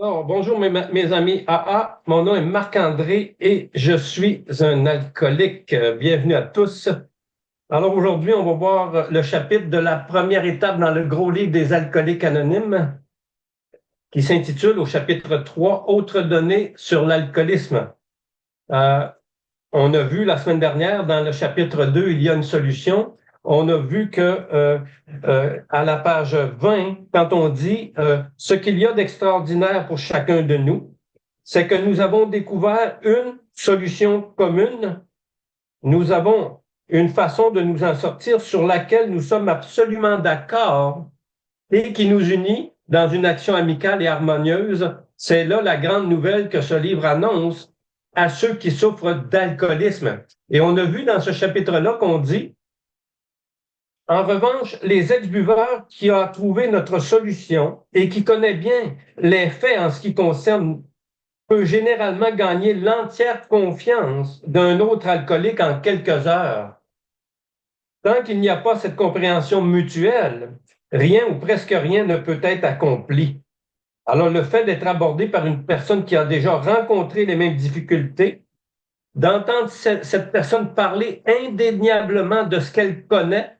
Alors, bonjour mes amis AA, mon nom est Marc-André et je suis un alcoolique. Bienvenue à tous. Alors aujourd'hui, on va voir le chapitre de la première étape dans le gros livre des alcooliques anonymes qui s'intitule au chapitre 3, Autres données sur l'alcoolisme. Euh, on a vu la semaine dernière, dans le chapitre 2, il y a une solution. On a vu que à la page 20, quand on dit ce qu'il y a d'extraordinaire pour chacun de nous, c'est que nous avons découvert une solution commune. Nous avons une façon de nous en sortir sur laquelle nous sommes absolument d'accord et qui nous unit dans une action amicale et harmonieuse. C'est là la grande nouvelle que ce livre annonce à ceux qui souffrent d'alcoolisme. Et on a vu dans ce chapitre-là qu'on dit, en revanche, les ex-buveurs qui ont trouvé notre solution et qui connaît bien les faits en ce qui concerne peut généralement gagner l'entière confiance d'un autre alcoolique en quelques heures. Tant qu'il n'y a pas cette compréhension mutuelle, rien ou presque rien ne peut être accompli. Alors, le fait d'être abordé par une personne qui a déjà rencontré les mêmes difficultés, d'entendre cette personne parler indéniablement de ce qu'elle connaît,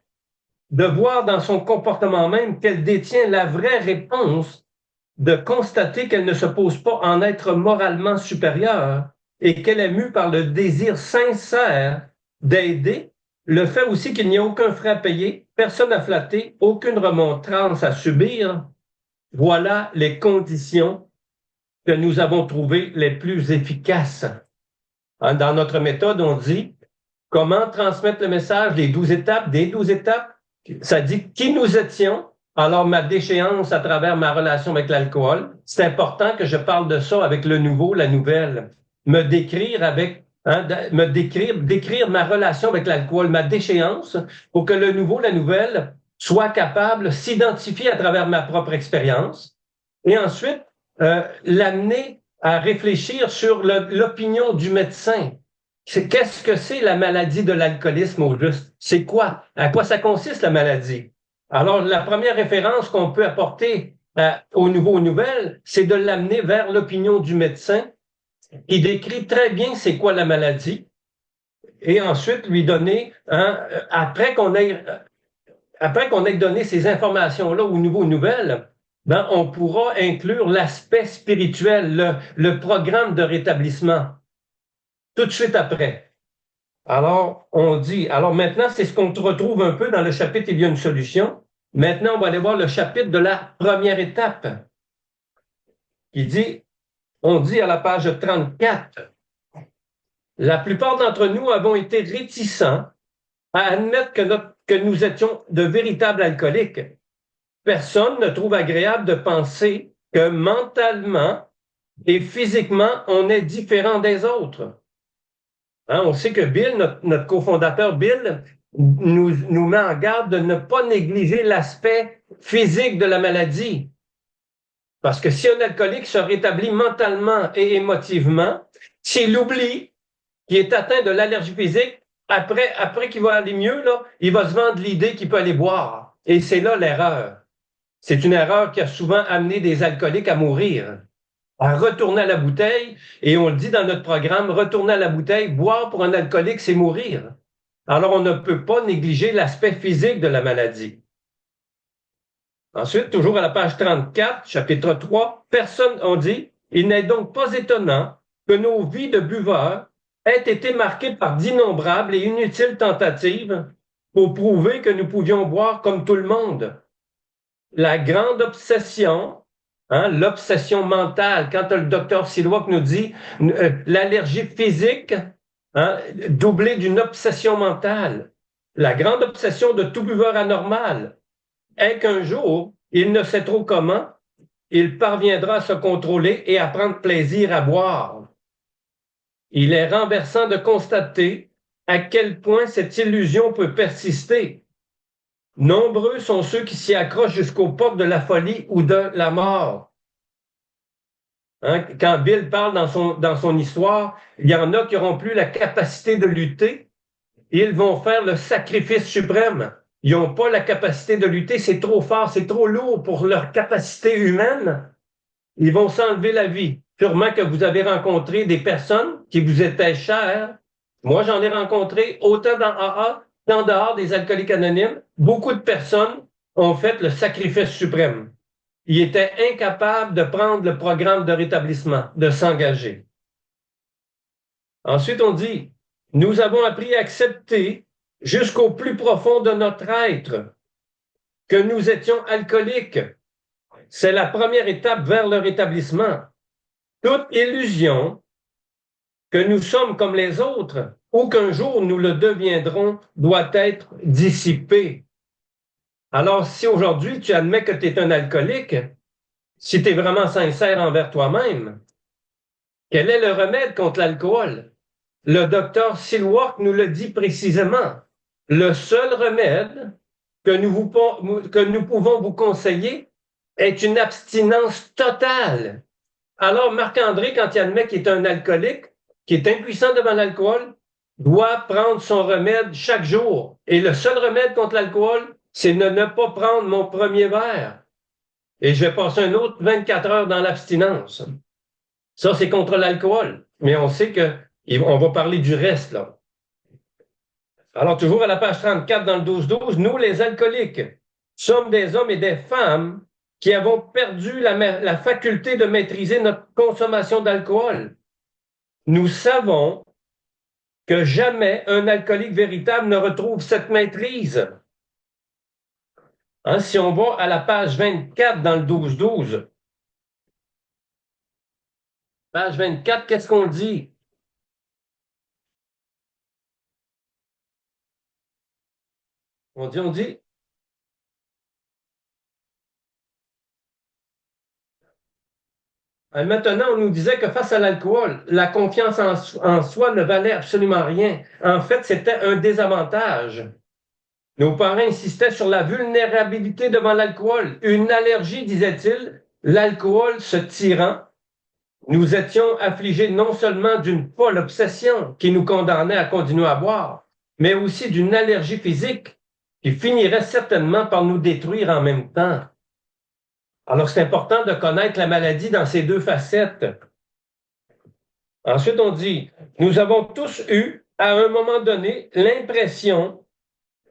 de voir dans son comportement même qu'elle détient la vraie réponse, de constater qu'elle ne se pose pas en être moralement supérieure et qu'elle est mue par le désir sincère d'aider, le fait aussi qu'il n'y a aucun frais à payer, personne à flatter, aucune remontrance à subir, voilà les conditions que nous avons trouvées les plus efficaces. Dans notre méthode, on dit comment transmettre le message des 12 étapes, ça dit qui nous étions, alors ma déchéance à travers ma relation avec l'alcool. C'est important que je parle de ça avec le nouveau, la nouvelle. Me décrire avec, décrire ma relation avec l'alcool, ma déchéance, pour que le nouveau, la nouvelle, soit capable de s'identifier à travers ma propre expérience. Et ensuite, l'amener à réfléchir sur l'opinion du médecin. Qu'est-ce que c'est la maladie de l'alcoolisme au juste? C'est quoi? À quoi ça consiste la maladie? Alors, la première référence qu'on peut apporter au nouveau aux nouvelles, c'est de l'amener vers l'opinion du médecin qui décrit très bien c'est quoi la maladie et ensuite lui donner, après qu'on ait donné ces informations-là au nouveau aux nouvelles, ben, on pourra inclure l'aspect spirituel, le programme de rétablissement tout de suite après. Alors, on dit, alors maintenant, c'est ce qu'on retrouve un peu dans le chapitre Il y a une solution. Maintenant, on va aller voir le chapitre de la première étape qui dit, on dit à la page 34, la plupart d'entre nous avons été réticents à admettre que nous étions de véritables alcooliques. Personne ne trouve agréable de penser que mentalement et physiquement, on est différent des autres. Hein, on sait que Bill, notre cofondateur Bill, nous met en garde de ne pas négliger l'aspect physique de la maladie. Parce que si un alcoolique se rétablit mentalement et émotivement, s'il oublie qu'il est atteint de l'allergie physique, après qu'il va aller mieux, là, il va se vendre l'idée qu'il peut aller boire. Et c'est là l'erreur. C'est une erreur qui a souvent amené des alcooliques à mourir, à retourner à la bouteille, et on le dit dans notre programme, retourner à la bouteille, boire pour un alcoolique, c'est mourir. Alors, on ne peut pas négliger l'aspect physique de la maladie. Ensuite, toujours à la page 34, chapitre 3, personne, on dit, il n'est donc pas étonnant que nos vies de buveurs aient été marquées par d'innombrables et inutiles tentatives pour prouver que nous pouvions boire comme tout le monde. La grande obsession, l'obsession mentale, quand le docteur Siloak nous dit l'allergie physique, doublée d'une obsession mentale. La grande obsession de tout buveur anormal est qu'un jour, il ne sait trop comment, il parviendra à se contrôler et à prendre plaisir à boire. Il est renversant de constater à quel point cette illusion peut persister. Nombreux sont ceux qui s'y accrochent jusqu'aux portes de la folie ou de la mort. Quand Bill parle dans son histoire, il y en a qui n'auront plus la capacité de lutter. Ils vont faire le sacrifice suprême. Ils n'ont pas la capacité de lutter, c'est trop fort, c'est trop lourd pour leur capacité humaine. ils vont s'enlever la vie. Sûrement que vous avez rencontré des personnes qui vous étaient chères. Moi, j'en ai rencontré autant dans AA qu'en dehors des alcooliques anonymes. Beaucoup de personnes ont fait le sacrifice suprême. Ils étaient incapables de prendre le programme de rétablissement, de s'engager. Ensuite, on dit, nous avons appris à accepter jusqu'au plus profond de notre être que nous étions alcooliques. C'est la première étape vers le rétablissement. Toute illusion que nous sommes comme les autres ou qu'un jour nous le deviendrons doit être dissipée. Alors, si aujourd'hui tu admets que tu es un alcoolique, si tu es vraiment sincère envers toi-même, quel est le remède contre l'alcool? Le docteur Silwak nous le dit précisément. Le seul remède que nous pouvons vous conseiller est une abstinence totale. Alors, Marc-André, quand il admet qu'il est un alcoolique, qui est impuissant devant l'alcool, doit prendre son remède chaque jour. Et le seul remède contre l'alcool, c'est de ne pas prendre mon premier verre. Et je vais passer un autre 24 heures dans l'abstinence. Ça, c'est contre l'alcool. Mais on sait qu'on va parler du reste, là. Alors, toujours à la page 34 dans le 12-12, nous, les alcooliques, sommes des hommes et des femmes qui avons perdu la faculté de maîtriser notre consommation d'alcool. Nous savons que jamais un alcoolique véritable ne retrouve cette maîtrise. Hein, si on va à la page 24 dans le 12-12, page 24, qu'est-ce qu'on dit? On dit, maintenant, on nous disait que face à l'alcool, la confiance en soi ne valait absolument rien. En fait, c'était un désavantage. Nos parents insistaient sur la vulnérabilité devant l'alcool. Une allergie, disait-il, l'alcool se tirant. Nous étions affligés non seulement d'une folle obsession qui nous condamnait à continuer à boire, mais aussi d'une allergie physique qui finirait certainement par nous détruire en même temps. Alors, c'est important de connaître la maladie dans ses deux facettes. Ensuite, on dit, nous avons tous eu, à un moment donné, l'impression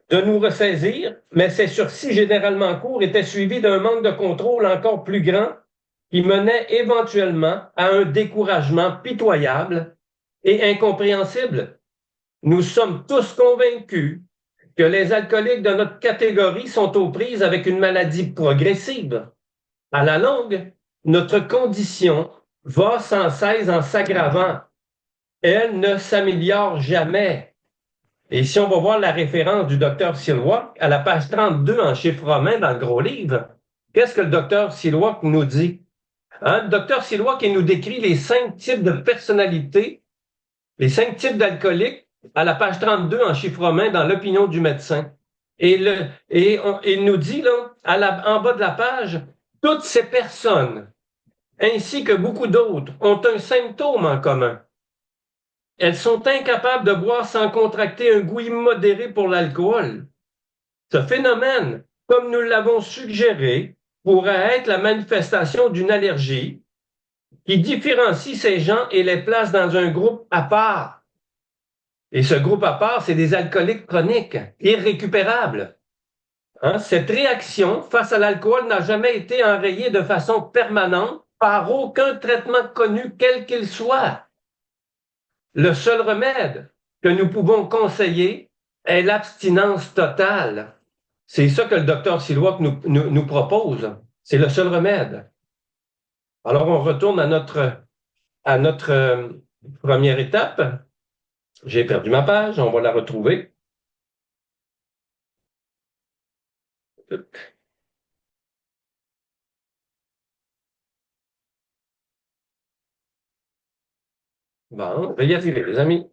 de nous ressaisir, mais ces sursis généralement courts étaient suivis d'un manque de contrôle encore plus grand qui menait éventuellement à un découragement pitoyable et incompréhensible. Nous sommes tous convaincus que les alcooliques de notre catégorie sont aux prises avec une maladie progressive. À la longue, notre condition va sans cesse en s'aggravant. Elle ne s'améliore jamais. Et si on va voir la référence du docteur Silwak à la page 32 en chiffre romain dans le gros livre, qu'est-ce que le docteur Silwak nous dit? Hein? Le docteur Silwak nous décrit les 5 types de personnalités, les 5 types d'alcooliques à la page 32 en chiffre romain dans l'opinion du médecin. Et il nous dit là, en bas de la page, toutes ces personnes, ainsi que beaucoup d'autres, ont un symptôme en commun. Elles sont incapables de boire sans contracter un goût immodéré pour l'alcool. Ce phénomène, comme nous l'avons suggéré, pourrait être la manifestation d'une allergie qui différencie ces gens et les place dans un groupe à part. Et ce groupe à part, c'est des alcooliques chroniques, irrécupérables. Hein? Cette réaction face à l'alcool n'a jamais été enrayée de façon permanente par aucun traitement connu, quel qu'il soit. Le seul remède que nous pouvons conseiller est l'abstinence totale. C'est ça que le docteur Silwak nous propose. C'est le seul remède. Alors, on retourne à notre première étape. J'ai perdu ma page, on va la retrouver. Bon, veuillez y arriver, les amis.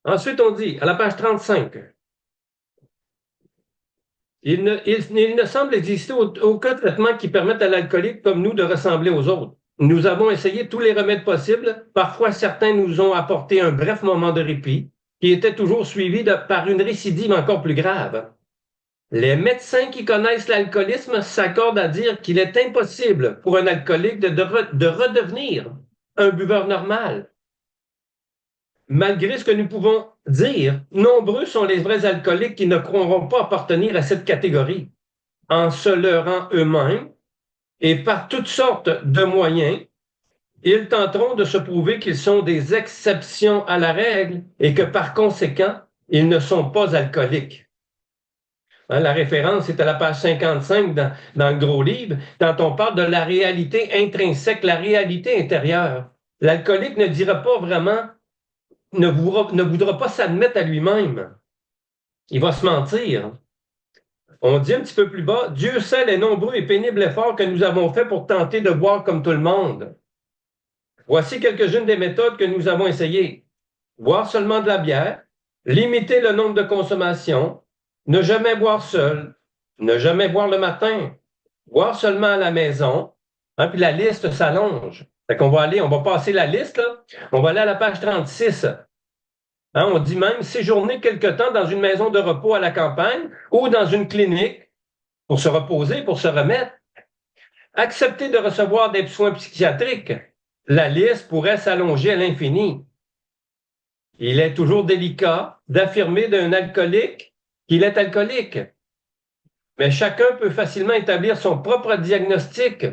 Ensuite, on dit, à la page 35, il ne semble exister aucun traitement qui permette à l'alcoolique comme nous de ressembler aux autres. Nous avons essayé tous les remèdes possibles. Parfois, certains nous ont apporté un bref moment de répit, qui était toujours suivi par une récidive encore plus grave. Les médecins qui connaissent l'alcoolisme s'accordent à dire qu'il est impossible pour un alcoolique de redevenir un buveur normal. Malgré ce que nous pouvons dire, nombreux sont les vrais alcooliques qui ne croiront pas appartenir à cette catégorie. En se leurrant eux-mêmes et par toutes sortes de moyens, ils tenteront de se prouver qu'ils sont des exceptions à la règle et que par conséquent, ils ne sont pas alcooliques. Hein, la référence est à la page 55 dans le gros livre, quand on parle de la réalité intrinsèque, la réalité intérieure. L'alcoolique ne dira pas vraiment, ne voudra pas s'admettre à lui-même. Il va se mentir. On dit un petit peu plus bas, Dieu sait les nombreux et pénibles efforts que nous avons faits pour tenter de boire comme tout le monde. Voici quelques-unes des méthodes que nous avons essayées. Boire seulement de la bière, limiter le nombre de consommations, ne jamais boire seul, ne jamais boire le matin, boire seulement à la maison, hein, puis la liste s'allonge. Fait qu'on va aller, on va passer la liste, là. On va aller à la page 36. Hein, on dit même séjourner quelque temps dans une maison de repos à la campagne ou dans une clinique pour se reposer, pour se remettre. Accepter de recevoir des soins psychiatriques. La liste pourrait s'allonger à l'infini. Il est toujours délicat d'affirmer d'un alcoolique qu'il est alcoolique. Mais chacun peut facilement établir son propre diagnostic.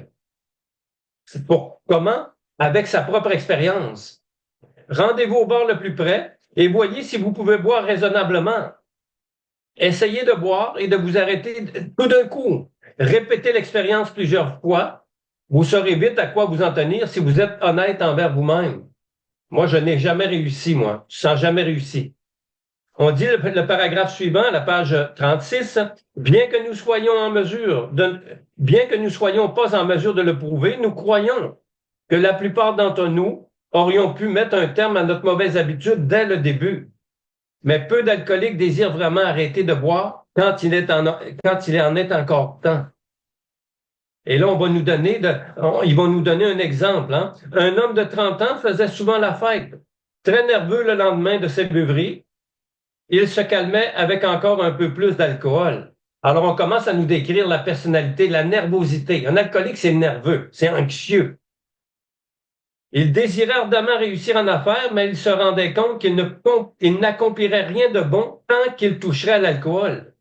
Comment? Avec sa propre expérience. Rendez-vous au bar le plus près et voyez si vous pouvez boire raisonnablement. Essayez de boire et de vous arrêter tout d'un coup. Répétez l'expérience plusieurs fois. Vous saurez vite à quoi vous en tenir si vous êtes honnête envers vous-même. Moi, je n'ai jamais réussi, moi. Je n'ai jamais réussi. On dit le paragraphe suivant, la page 36, bien que nous soyons pas en mesure de le prouver, nous croyons que la plupart d'entre nous aurions pu mettre un terme à notre mauvaise habitude dès le début. Mais peu d'alcooliques désirent vraiment arrêter de boire quand il en est encore temps. Et là, ils vont nous donner un exemple. Hein. Un homme de 30 ans faisait souvent la fête. Très nerveux le lendemain de ses beuveries, il se calmait avec encore un peu plus d'alcool. Alors, on commence à nous décrire la personnalité, la nervosité. Un alcoolique, c'est nerveux, c'est anxieux. Il désirait ardemment réussir en affaires, mais il se rendait compte qu'il n'accomplirait rien de bon tant qu'il toucherait à l'alcool.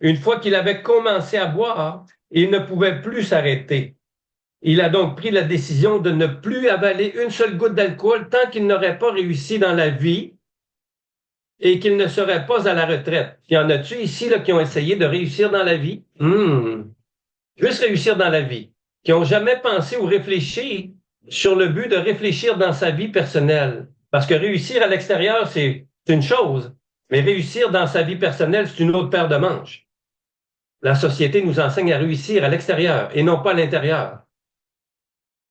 Une fois qu'il avait commencé à boire, il ne pouvait plus s'arrêter. Il a donc pris la décision de ne plus avaler une seule goutte d'alcool tant qu'il n'aurait pas réussi dans la vie et qu'il ne serait pas à la retraite. Y en a-tu ici là, qui ont essayé de réussir dans la vie? Juste réussir dans la vie. Qui n'ont jamais pensé ou réfléchi sur le but de réfléchir dans sa vie personnelle. Parce que réussir à l'extérieur, c'est une chose, mais réussir dans sa vie personnelle, c'est une autre paire de manches. La société nous enseigne à réussir à l'extérieur et non pas à l'intérieur.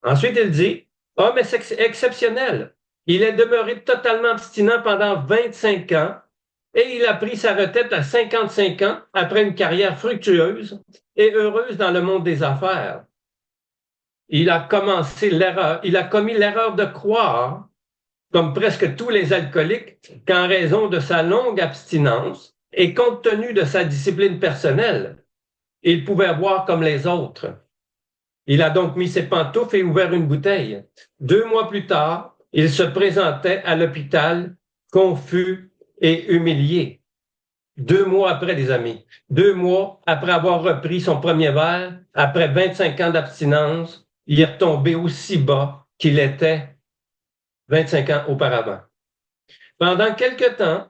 Ensuite, il dit, mais c'est exceptionnel. Il est demeuré totalement abstinent pendant 25 ans et il a pris sa retraite à 55 ans après une carrière fructueuse et heureuse dans le monde des affaires. Il a commis l'erreur de croire, comme presque tous les alcooliques, qu'en raison de sa longue abstinence et compte tenu de sa discipline personnelle, il pouvait boire comme les autres. Il a donc mis ses pantoufles et ouvert une bouteille. 2 mois plus tard, il se présentait à l'hôpital, confus et humilié. 2 mois après, les amis. 2 mois après avoir repris son premier verre, après 25 ans d'abstinence, il est retombé aussi bas qu'il était 25 ans auparavant. Pendant quelque temps,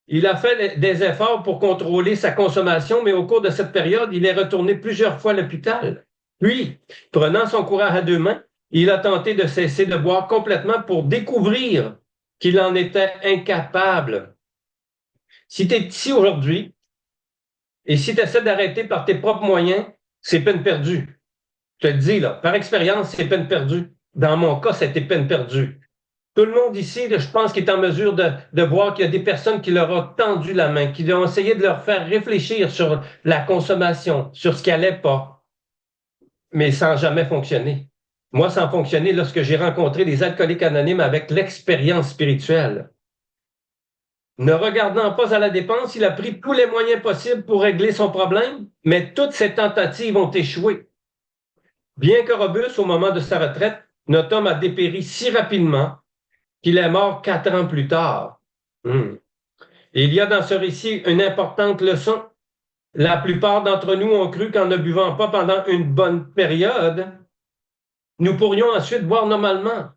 il a fait des efforts pour contrôler sa consommation, mais au cours de cette période, il est retourné plusieurs fois à l'hôpital. Puis, prenant son courage à 2 mains, il a tenté de cesser de boire complètement pour découvrir qu'il en était incapable. Si tu es ici aujourd'hui et si tu essaies d'arrêter par tes propres moyens, c'est peine perdue. Je te le dis, là, par expérience, c'est peine perdue. Dans mon cas, c'était peine perdue. Tout le monde ici, là, je pense qu'il est en mesure de voir qu'il y a des personnes qui leur ont tendu la main, qui ont essayé de leur faire réfléchir sur la consommation, sur ce qui n'allait pas, mais sans jamais fonctionner. Moi, ça a fonctionné lorsque j'ai rencontré les alcooliques anonymes avec l'expérience spirituelle. Ne regardant pas à la dépense, il a pris tous les moyens possibles pour régler son problème, mais toutes ses tentatives ont échoué. Bien que robuste au moment de sa retraite, notre homme a dépéri si rapidement qu'il est mort 4 ans plus tard. Il y a dans ce récit une importante leçon. La plupart d'entre nous ont cru qu'en ne buvant pas pendant une bonne période, nous pourrions ensuite boire normalement.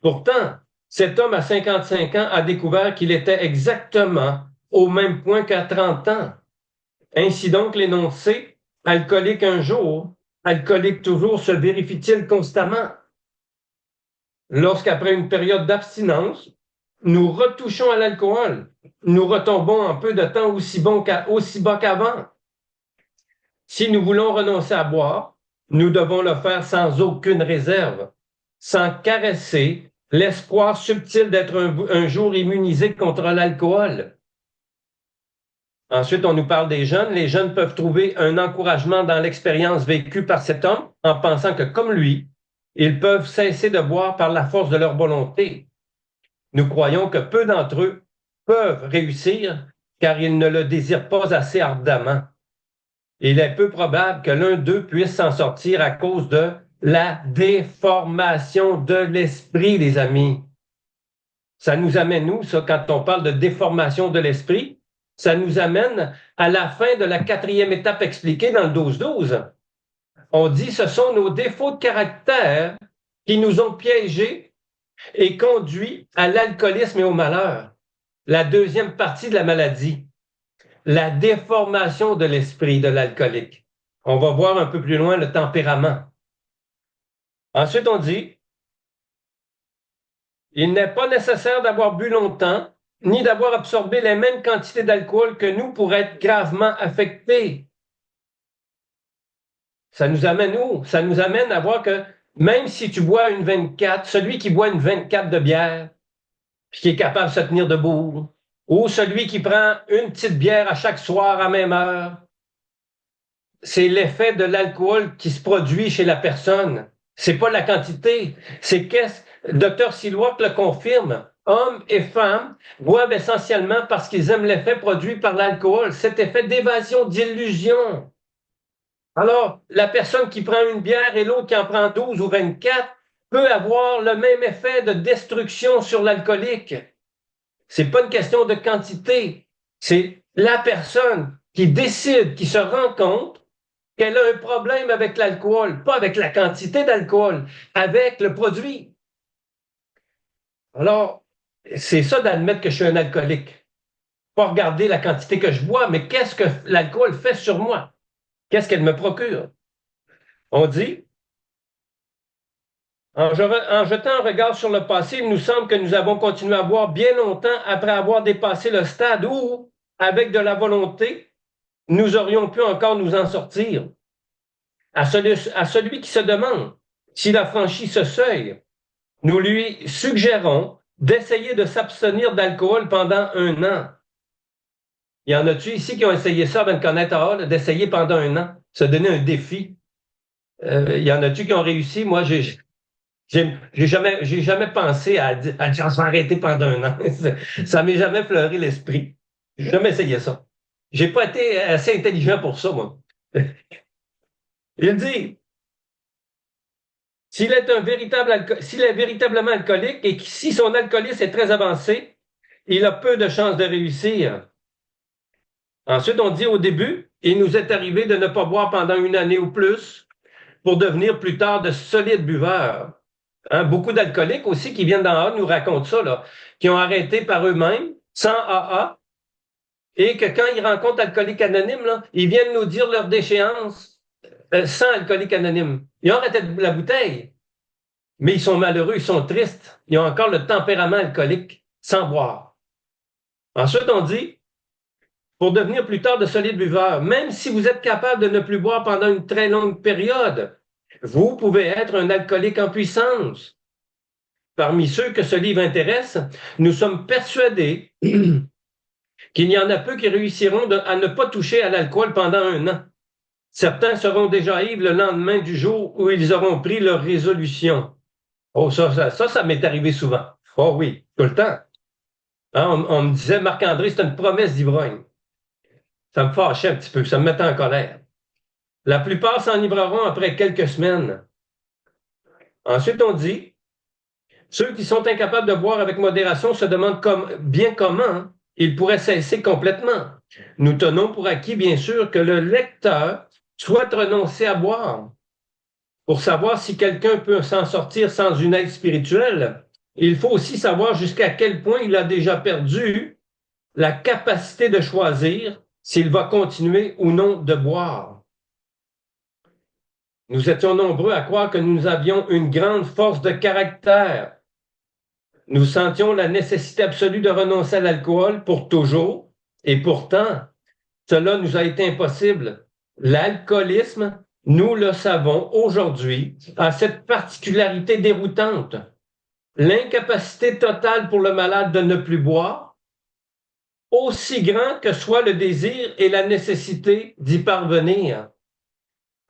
Pourtant, cet homme à 55 ans a découvert qu'il était exactement au même point qu'à 30 ans. Ainsi donc, l'énoncé « alcoolique un jour, alcoolique toujours » se vérifie-t-il constamment? Lorsqu'après une période d'abstinence, nous retouchons à l'alcool, nous retombons en peu de temps aussi bas qu'avant. Si nous voulons renoncer à boire, nous devons le faire sans aucune réserve, sans caresser l'espoir subtil d'être un jour immunisé contre l'alcool. Ensuite, on nous parle des jeunes. Les jeunes peuvent trouver un encouragement dans l'expérience vécue par cet homme en pensant que, comme lui, ils peuvent cesser de boire par la force de leur volonté. Nous croyons que peu d'entre eux peuvent réussir car ils ne le désirent pas assez ardemment. Il est peu probable que l'un d'eux puisse s'en sortir à cause de la déformation de l'esprit, les amis. Ça nous amène, nous, ça, quand on parle de déformation de l'esprit, ça nous amène à la fin de la 4e étape expliquée dans le 12-12. On dit ce sont nos défauts de caractère qui nous ont piégés et conduits à l'alcoolisme et au malheur. La 2e partie de la maladie, la déformation de l'esprit de l'alcoolique. On va voir un peu plus loin le tempérament. Ensuite, on dit, il n'est pas nécessaire d'avoir bu longtemps, ni d'avoir absorbé les mêmes quantités d'alcool que nous pour être gravement affectés. Ça nous amène où? Ça nous amène à voir que même si tu bois une 24, celui qui boit une 24 de bière, puis qui est capable de se tenir debout, ou celui qui prend une petite bière à chaque soir à même heure, c'est l'effet de l'alcool qui se produit chez la personne. C'est pas la quantité. C'est Dr. Silwak le confirme. Hommes et femmes boivent essentiellement parce qu'ils aiment l'effet produit par l'alcool, cet effet d'évasion, d'illusion. Alors, la personne qui prend une bière et l'autre qui en prend 12 ou 24 peut avoir le même effet de destruction sur l'alcoolique. C'est pas une question de quantité. C'est la personne qui décide, qui se rend compte qu'elle a un problème avec l'alcool, pas avec la quantité d'alcool, avec le produit. Alors, c'est ça d'admettre que je suis un alcoolique. Pas regarder la quantité que je bois, mais qu'est-ce que l'alcool fait sur moi? Qu'est-ce qu'elle me procure? On dit, en jetant un regard sur le passé, il nous semble que nous avons continué à boire bien longtemps après avoir dépassé le stade où, avec de la volonté, nous aurions pu encore nous en sortir. À celui qui se demande s'il a franchi ce seuil, nous lui suggérons d'essayer de s'abstenir d'alcool pendant 1 an. Il y en a-tu ici qui ont essayé ça avant de connaître Hall, d'essayer pendant 1 an, se donner un défi? Il y en a-tu qui ont réussi? Moi, j'ai jamais pensé à dire, je vais arrêter pendant 1 an. Ça m'est jamais fleuré l'esprit. J'ai jamais essayé ça. J'ai pas été assez intelligent pour ça, moi. Il dit, s'il est véritablement alcoolique et que si son alcoolisme est très avancé, il a peu de chances de réussir. Ensuite, on dit au début, il nous est arrivé de ne pas boire pendant 1 année ou plus pour devenir plus tard de solides buveurs. Hein, beaucoup d'alcooliques aussi qui viennent d'en haut nous racontent ça, là, qui ont arrêté par eux-mêmes, sans AA, et que quand ils rencontrent Alcooliques Anonymes, là, ils viennent nous dire leur déchéance sans Alcooliques Anonymes. Ils ont arrêté la bouteille, mais ils sont malheureux, ils sont tristes. Ils ont encore le tempérament alcoolique sans boire. Ensuite, on dit, pour devenir plus tard de solides buveurs, même si vous êtes capable de ne plus boire pendant une très longue période, vous pouvez être un alcoolique en puissance. Parmi ceux que ce livre intéresse, nous sommes persuadés qu'il y en a peu qui réussiront à ne pas toucher à l'alcool pendant 1 an. Certains seront déjà ivres le lendemain du jour où ils auront pris leur résolution. Oh, ça m'est arrivé souvent. Oh oui, tout le temps. Hein, on me disait, Marc-André, c'est une promesse d'ivrogne. Ça me fâchait un petit peu, ça me mettait en colère. La plupart s'enivreront après quelques semaines. Ensuite, on dit, ceux qui sont incapables de boire avec modération se demandent bien comment ils pourraient cesser complètement. Nous tenons pour acquis, bien sûr, que le lecteur souhaite renoncer à boire. Pour savoir si quelqu'un peut s'en sortir sans une aide spirituelle, il faut aussi savoir jusqu'à quel point il a déjà perdu la capacité de choisir s'il va continuer ou non de boire. Nous étions nombreux à croire que nous avions une grande force de caractère. Nous sentions la nécessité absolue de renoncer à l'alcool pour toujours, et pourtant, cela nous a été impossible. L'alcoolisme, nous le savons aujourd'hui, a cette particularité déroutante. L'incapacité totale pour le malade de ne plus boire, aussi grand que soit le désir et la nécessité d'y parvenir.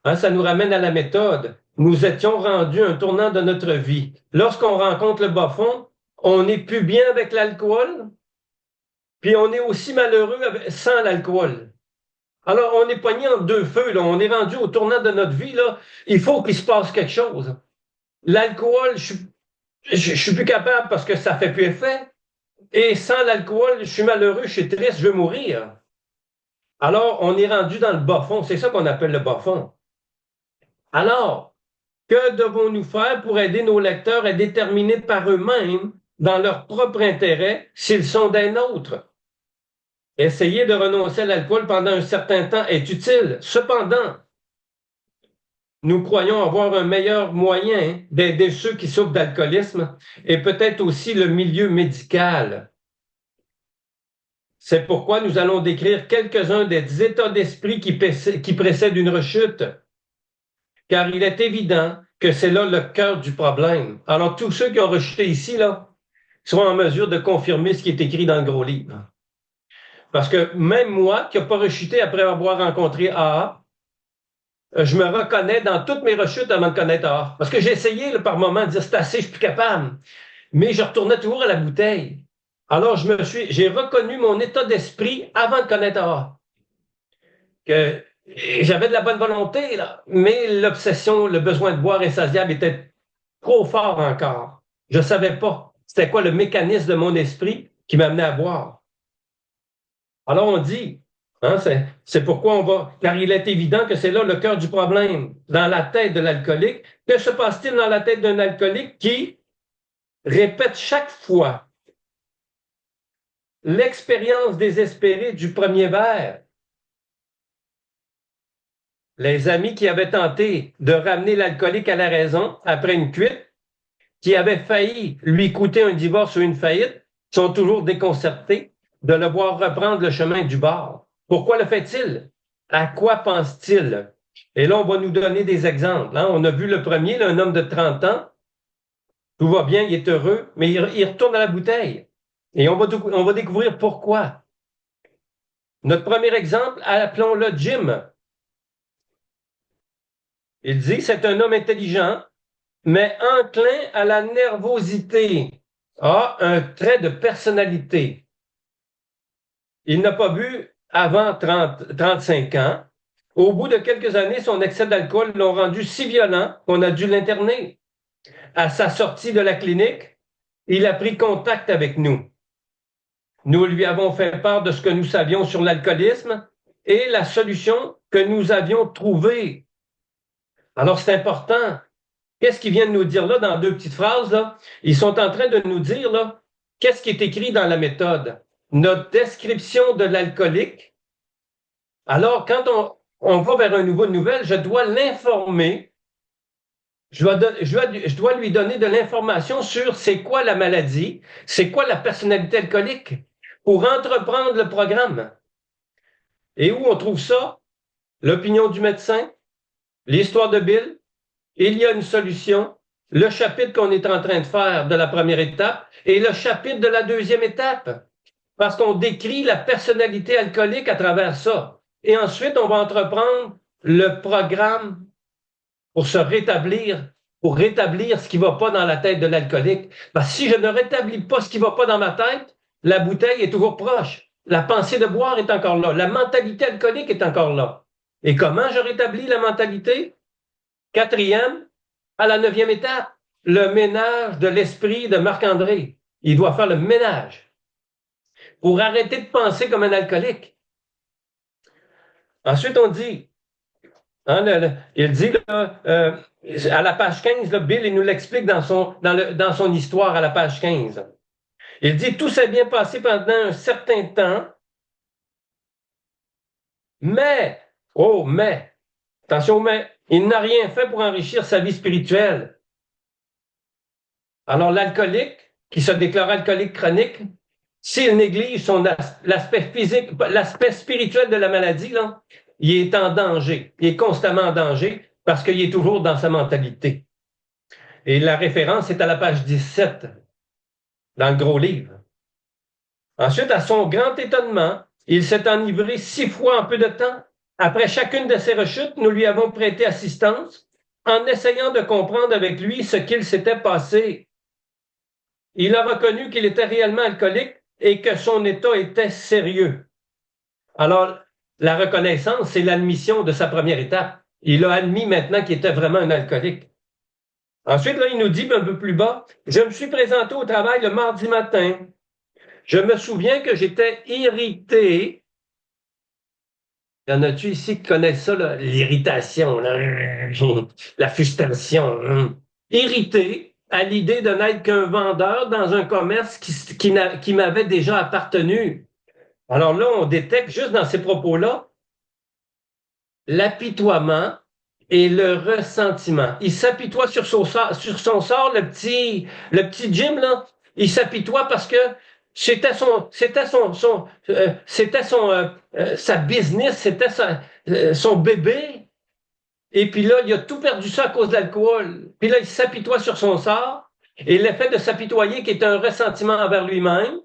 Hein, ça nous ramène à la méthode. Nous étions rendus à un tournant de notre vie. Lorsqu'on rencontre le bas fond, on n'est plus bien avec l'alcool, puis on est aussi malheureux sans l'alcool. Alors, on est pogné entre deux feux, là. On est rendu au tournant de notre vie, là. Il faut qu'il se passe quelque chose. L'alcool, je suis plus capable parce que ça fait plus effet. Et sans l'alcool, je suis malheureux, je suis triste, je veux mourir. Alors, on est rendu dans le bas fond. C'est ça qu'on appelle le bas fond. Alors, que devons-nous faire pour aider nos lecteurs à déterminer par eux-mêmes, dans leur propre intérêt, s'ils sont des nôtres? Essayer de renoncer à l'alcool pendant un certain temps est utile. Cependant, nous croyons avoir un meilleur moyen d'aider ceux qui souffrent d'alcoolisme et peut-être aussi le milieu médical. C'est pourquoi nous allons décrire quelques-uns des états d'esprit qui précèdent une rechute, car il est évident que c'est là le cœur du problème. Alors, tous ceux qui ont rechuté ici, là, seront en mesure de confirmer ce qui est écrit dans le gros livre. Parce que même moi, qui n'ai pas rechuté après avoir rencontré AA, je me reconnais dans toutes mes rechutes avant de connaître AA. Parce que j'ai essayé là, par moment de dire c'est assez, je suis plus capable. Mais je retournais toujours à la bouteille. Alors, j'ai reconnu mon état d'esprit avant de connaître AA. Que j'avais de la bonne volonté, là, mais l'obsession, le besoin de boire insatiable était trop fort encore. Je ne savais pas c'était quoi le mécanisme de mon esprit qui m'amenait à boire. Alors on dit, hein, c'est pourquoi on va, car il est évident que c'est là le cœur du problème, dans la tête de l'alcoolique. Que se passe-t-il dans la tête d'un alcoolique qui répète chaque fois l'expérience désespérée du premier verre? Les amis qui avaient tenté de ramener l'alcoolique à la raison après une cuite, qui avaient failli lui coûter un divorce ou une faillite, sont toujours déconcertés de le voir reprendre le chemin du bar. Pourquoi le fait-il? À quoi pense-t-il? Et là, on va nous donner des exemples. Hein? On a vu le premier, là, un homme de 30 ans, tout va bien, il est heureux, mais il retourne à la bouteille. Et on va découvrir pourquoi. Notre premier exemple, appelons-le Jim. Il dit, c'est un homme intelligent, mais enclin à la nervosité, a un trait de personnalité. Il n'a pas bu avant 35 ans. Au bout de quelques années, son excès d'alcool l'ont rendu si violent qu'on a dû l'interner. À sa sortie de la clinique, il a pris contact avec nous. Nous lui avons fait part de ce que nous savions sur l'alcoolisme et la solution que nous avions trouvée. Alors, c'est important. Qu'est-ce qu'ils viennent nous dire là dans deux petites phrases? Là? Ils sont en train de nous dire là, qu'est-ce qui est écrit dans la méthode? Notre description de l'alcoolique. Alors, quand on va vers un nouveau nouvelle, je dois l'informer. Je dois lui donner de l'information sur c'est quoi la maladie, c'est quoi la personnalité alcoolique pour entreprendre le programme. Et où on trouve ça? L'opinion du médecin, l'histoire de Bill, il y a une solution, le chapitre qu'on est en train de faire de la première étape et le chapitre de la deuxième étape. Parce qu'on décrit la personnalité alcoolique à travers ça. Et ensuite, on va entreprendre le programme pour se rétablir, pour rétablir ce qui ne va pas dans la tête de l'alcoolique. Parce que si je ne rétablis pas ce qui ne va pas dans ma tête, la bouteille est toujours proche. La pensée de boire est encore là. La mentalité alcoolique est encore là. Et comment je rétablis la mentalité? Quatrième, à la 9e étape, le ménage de l'esprit de Marc-André. Il doit faire le ménage pour arrêter de penser comme un alcoolique. Ensuite, on dit, il dit là, à la page 15, là, Bill, il nous l'explique dans son histoire à la page 15. Il dit, tout s'est bien passé pendant un certain temps, mais, attention, mais, il n'a rien fait pour enrichir sa vie spirituelle. Alors, l'alcoolique, qui se déclare alcoolique chronique, s'il néglige l'aspect physique, l'aspect spirituel de la maladie, là, il est en danger. Il est constamment en danger parce qu'il est toujours dans sa mentalité. Et la référence est à la page 17, dans le gros livre. Ensuite, à son grand étonnement, il s'est enivré 6 fois en peu de temps. Après chacune de ses rechutes, nous lui avons prêté assistance en essayant de comprendre avec lui ce qu'il s'était passé. Il a reconnu qu'il était réellement alcoolique et que son état était sérieux. Alors, la reconnaissance, c'est l'admission de sa première étape. Il a admis maintenant qu'il était vraiment un alcoolique. Ensuite, là, il nous dit un peu plus bas, « Je me suis présenté au travail le mardi matin. Je me souviens que j'étais irrité. » Y en a-tu ici qui connaissent ça, l'irritation, la frustration? Irrité à l'idée de n'être qu'un vendeur dans un commerce qui m'avait déjà appartenu. Alors là, on détecte juste dans ces propos-là l'apitoiement et le ressentiment. Il s'apitoie sur son sort, le petit Jim, là. Il s'apitoie parce que c'était sa business, c'était son bébé. Et puis là, il a tout perdu ça à cause de l'alcool. Puis là, il s'apitoie sur son sort. Et l'effet de s'apitoyer, qui est un ressentiment envers lui-même,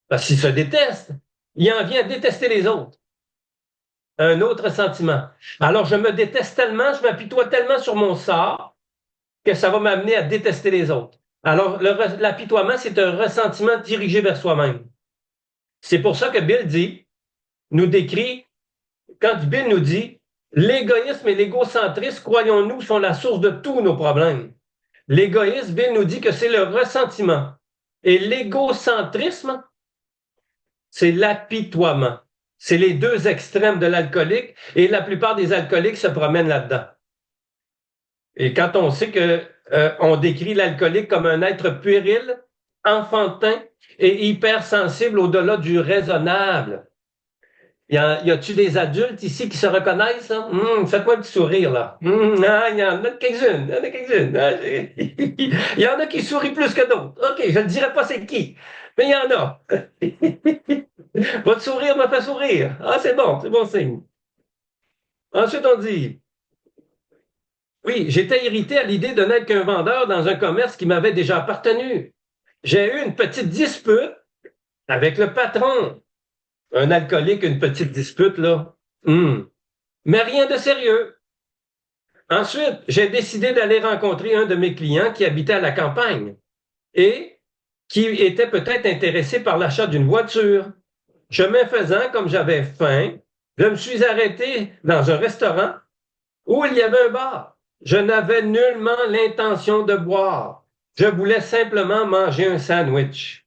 parce qu'il se déteste, il en vient à détester les autres. Un autre sentiment. Alors, je me déteste tellement, je m'apitoie tellement sur mon sort que ça va m'amener à détester les autres. Alors, l'apitoiement, c'est un ressentiment dirigé vers soi-même. C'est pour ça que Bill nous décrit, quand Bill nous dit, l'égoïsme et l'égocentrisme, croyons-nous, sont la source de tous nos problèmes. L'égoïsme, Bill nous dit que c'est le ressentiment. Et l'égocentrisme, c'est l'apitoiement. C'est les deux extrêmes de l'alcoolique et la plupart des alcooliques se promènent là-dedans. Et quand on sait que on décrit l'alcoolique comme un être puéril, enfantin et hypersensible au-delà du raisonnable. Y a-tu des adultes ici qui se reconnaissent? Faites-moi un petit sourire, là. Il y en a quelques-unes. Il y en a qui sourient plus que d'autres. OK, je ne dirai pas c'est qui, mais il y en a. Votre sourire me fait sourire. Ah, c'est bon signe. Ensuite, on dit, oui, j'étais irrité à l'idée de n'être qu'un vendeur dans un commerce qui m'avait déjà appartenu. J'ai eu une petite dispute avec le patron. Un alcoolique, une petite dispute, là. Mais rien de sérieux. Ensuite, j'ai décidé d'aller rencontrer un de mes clients qui habitait à la campagne et qui était peut-être intéressé par l'achat d'une voiture. Chemin faisant, comme j'avais faim, je me suis arrêté dans un restaurant où il y avait un bar. Je n'avais nullement l'intention de boire. Je voulais simplement manger un sandwich.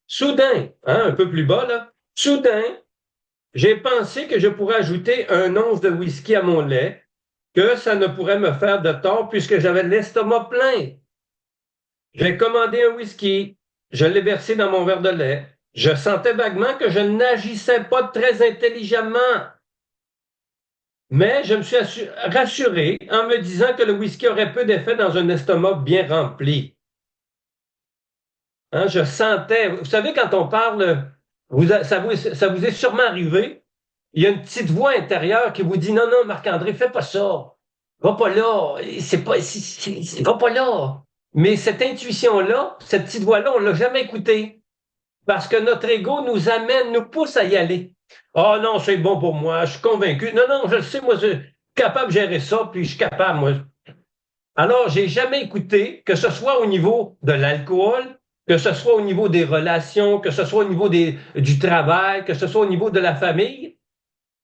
Soudain, un peu plus bas, là, soudain, j'ai pensé que je pourrais ajouter un once de whisky à mon lait, que ça ne pourrait me faire de tort puisque j'avais l'estomac plein. J'ai commandé un whisky, je l'ai versé dans mon verre de lait. Je sentais vaguement que je n'agissais pas très intelligemment. Mais je me suis rassuré en me disant que le whisky aurait peu d'effet dans un estomac bien rempli. Je sentais, vous savez, quand on parle, ça vous est sûrement arrivé, il y a une petite voix intérieure qui vous dit, non, Marc-André, fais pas ça. Va pas là. Va pas là. Mais cette intuition-là, cette petite voix-là, on l'a jamais écoutée. Parce que notre ego nous pousse à y aller. Ah non, c'est bon pour moi, je suis convaincu. Non, je le sais, moi, je suis capable de gérer ça, puis je suis capable, moi. Alors, j'ai jamais écouté, que ce soit au niveau de l'alcool, que ce soit au niveau des relations, que ce soit au niveau du travail, que ce soit au niveau de la famille,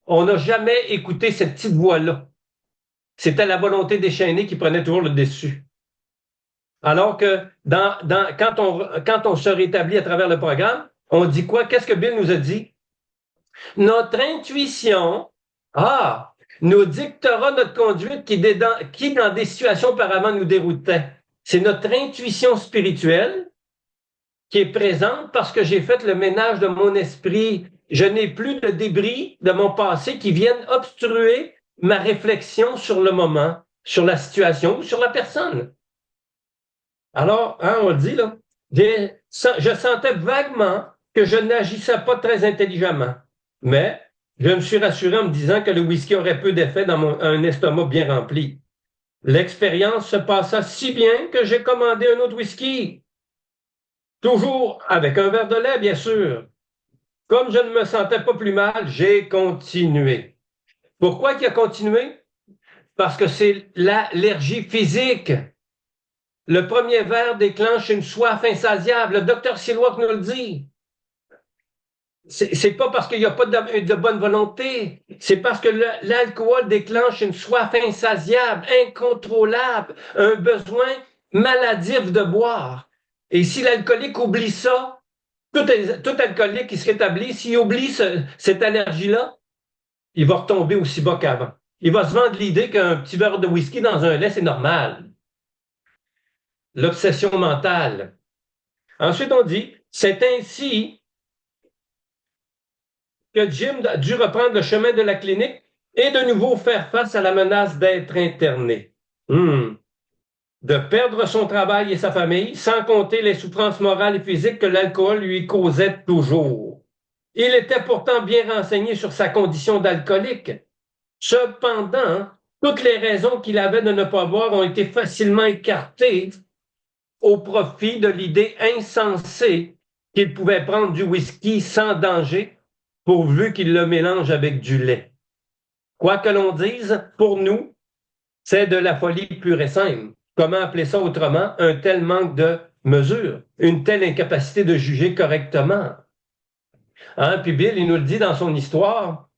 on n'a jamais écouté cette petite voix-là. C'était la volonté déchaînée qui prenait toujours le dessus. Alors que quand on se rétablit à travers le programme, on dit quoi? Qu'est-ce que Bill nous a dit? Notre intuition, nous dictera notre conduite qui dans des situations auparavant nous déroutait. C'est notre intuition spirituelle qui est présente parce que j'ai fait le ménage de mon esprit. Je n'ai plus de débris de mon passé qui viennent obstruer ma réflexion sur le moment, sur la situation ou sur la personne. Alors, on le dit là, je sentais vaguement que je n'agissais pas très intelligemment, mais je me suis rassuré en me disant que le whisky aurait peu d'effet dans un estomac bien rempli. L'expérience se passa si bien que j'ai commandé un autre whisky. Toujours avec un verre de lait, bien sûr. Comme je ne me sentais pas plus mal, j'ai continué. Pourquoi il a continué? Parce que c'est l'allergie physique. Le premier verre déclenche une soif insatiable. Le docteur Siloak nous le dit. C'est pas parce qu'il n'y a pas de bonne volonté. C'est parce que l'alcool déclenche une soif insatiable, incontrôlable, un besoin maladif de boire. Et si l'alcoolique oublie ça, tout alcoolique qui se rétablit, s'il oublie cette allergie-là, il va retomber aussi bas qu'avant. Il va se vendre l'idée qu'un petit verre de whisky dans un lait, c'est normal. L'obsession mentale. Ensuite, on dit, c'est ainsi que Jim a dû reprendre le chemin de la clinique et de nouveau faire face à la menace d'être interné. De perdre son travail et sa famille, sans compter les souffrances morales et physiques que l'alcool lui causait toujours. Il était pourtant bien renseigné sur sa condition d'alcoolique. Cependant, toutes les raisons qu'il avait de ne pas boire ont été facilement écartées au profit de l'idée insensée qu'il pouvait prendre du whisky sans danger, pourvu qu'il le mélange avec du lait. Quoi que l'on dise, pour nous, c'est de la folie pure et simple. Comment appeler ça autrement? Un tel manque de mesure, une telle incapacité de juger correctement. Puis Bill, il nous le dit dans son histoire.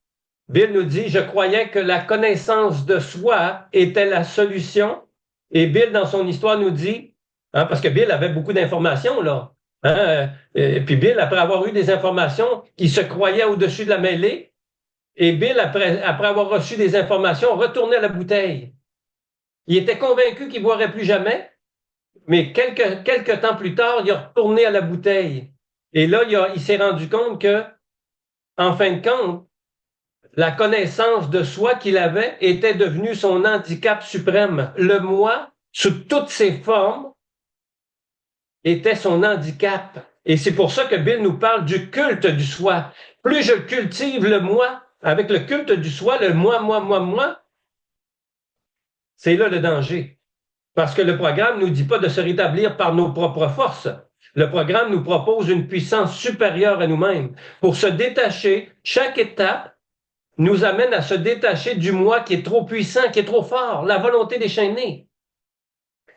Bill nous dit, je croyais que la connaissance de soi était la solution. Et Bill, dans son histoire, nous dit, parce que Bill avait beaucoup d'informations, là. Et puis Bill, après avoir eu des informations, il se croyait au-dessus de la mêlée. Et Bill, après avoir reçu des informations, retournait à la bouteille. Il était convaincu qu'il ne boirait plus jamais, mais quelques temps plus tard, il est retourné à la bouteille. Et là, il s'est rendu compte que, en fin de compte, la connaissance de soi qu'il avait était devenue son handicap suprême. Le moi, sous toutes ses formes, était son handicap. Et c'est pour ça que Bill nous parle du culte du soi. Plus je cultive le moi, avec le culte du soi, le moi, c'est là le danger. Parce que le programme ne nous dit pas de se rétablir par nos propres forces. Le programme nous propose une puissance supérieure à nous-mêmes. Pour se détacher, chaque étape nous amène à se détacher du moi qui est trop puissant, qui est trop fort, la volonté déchaînée.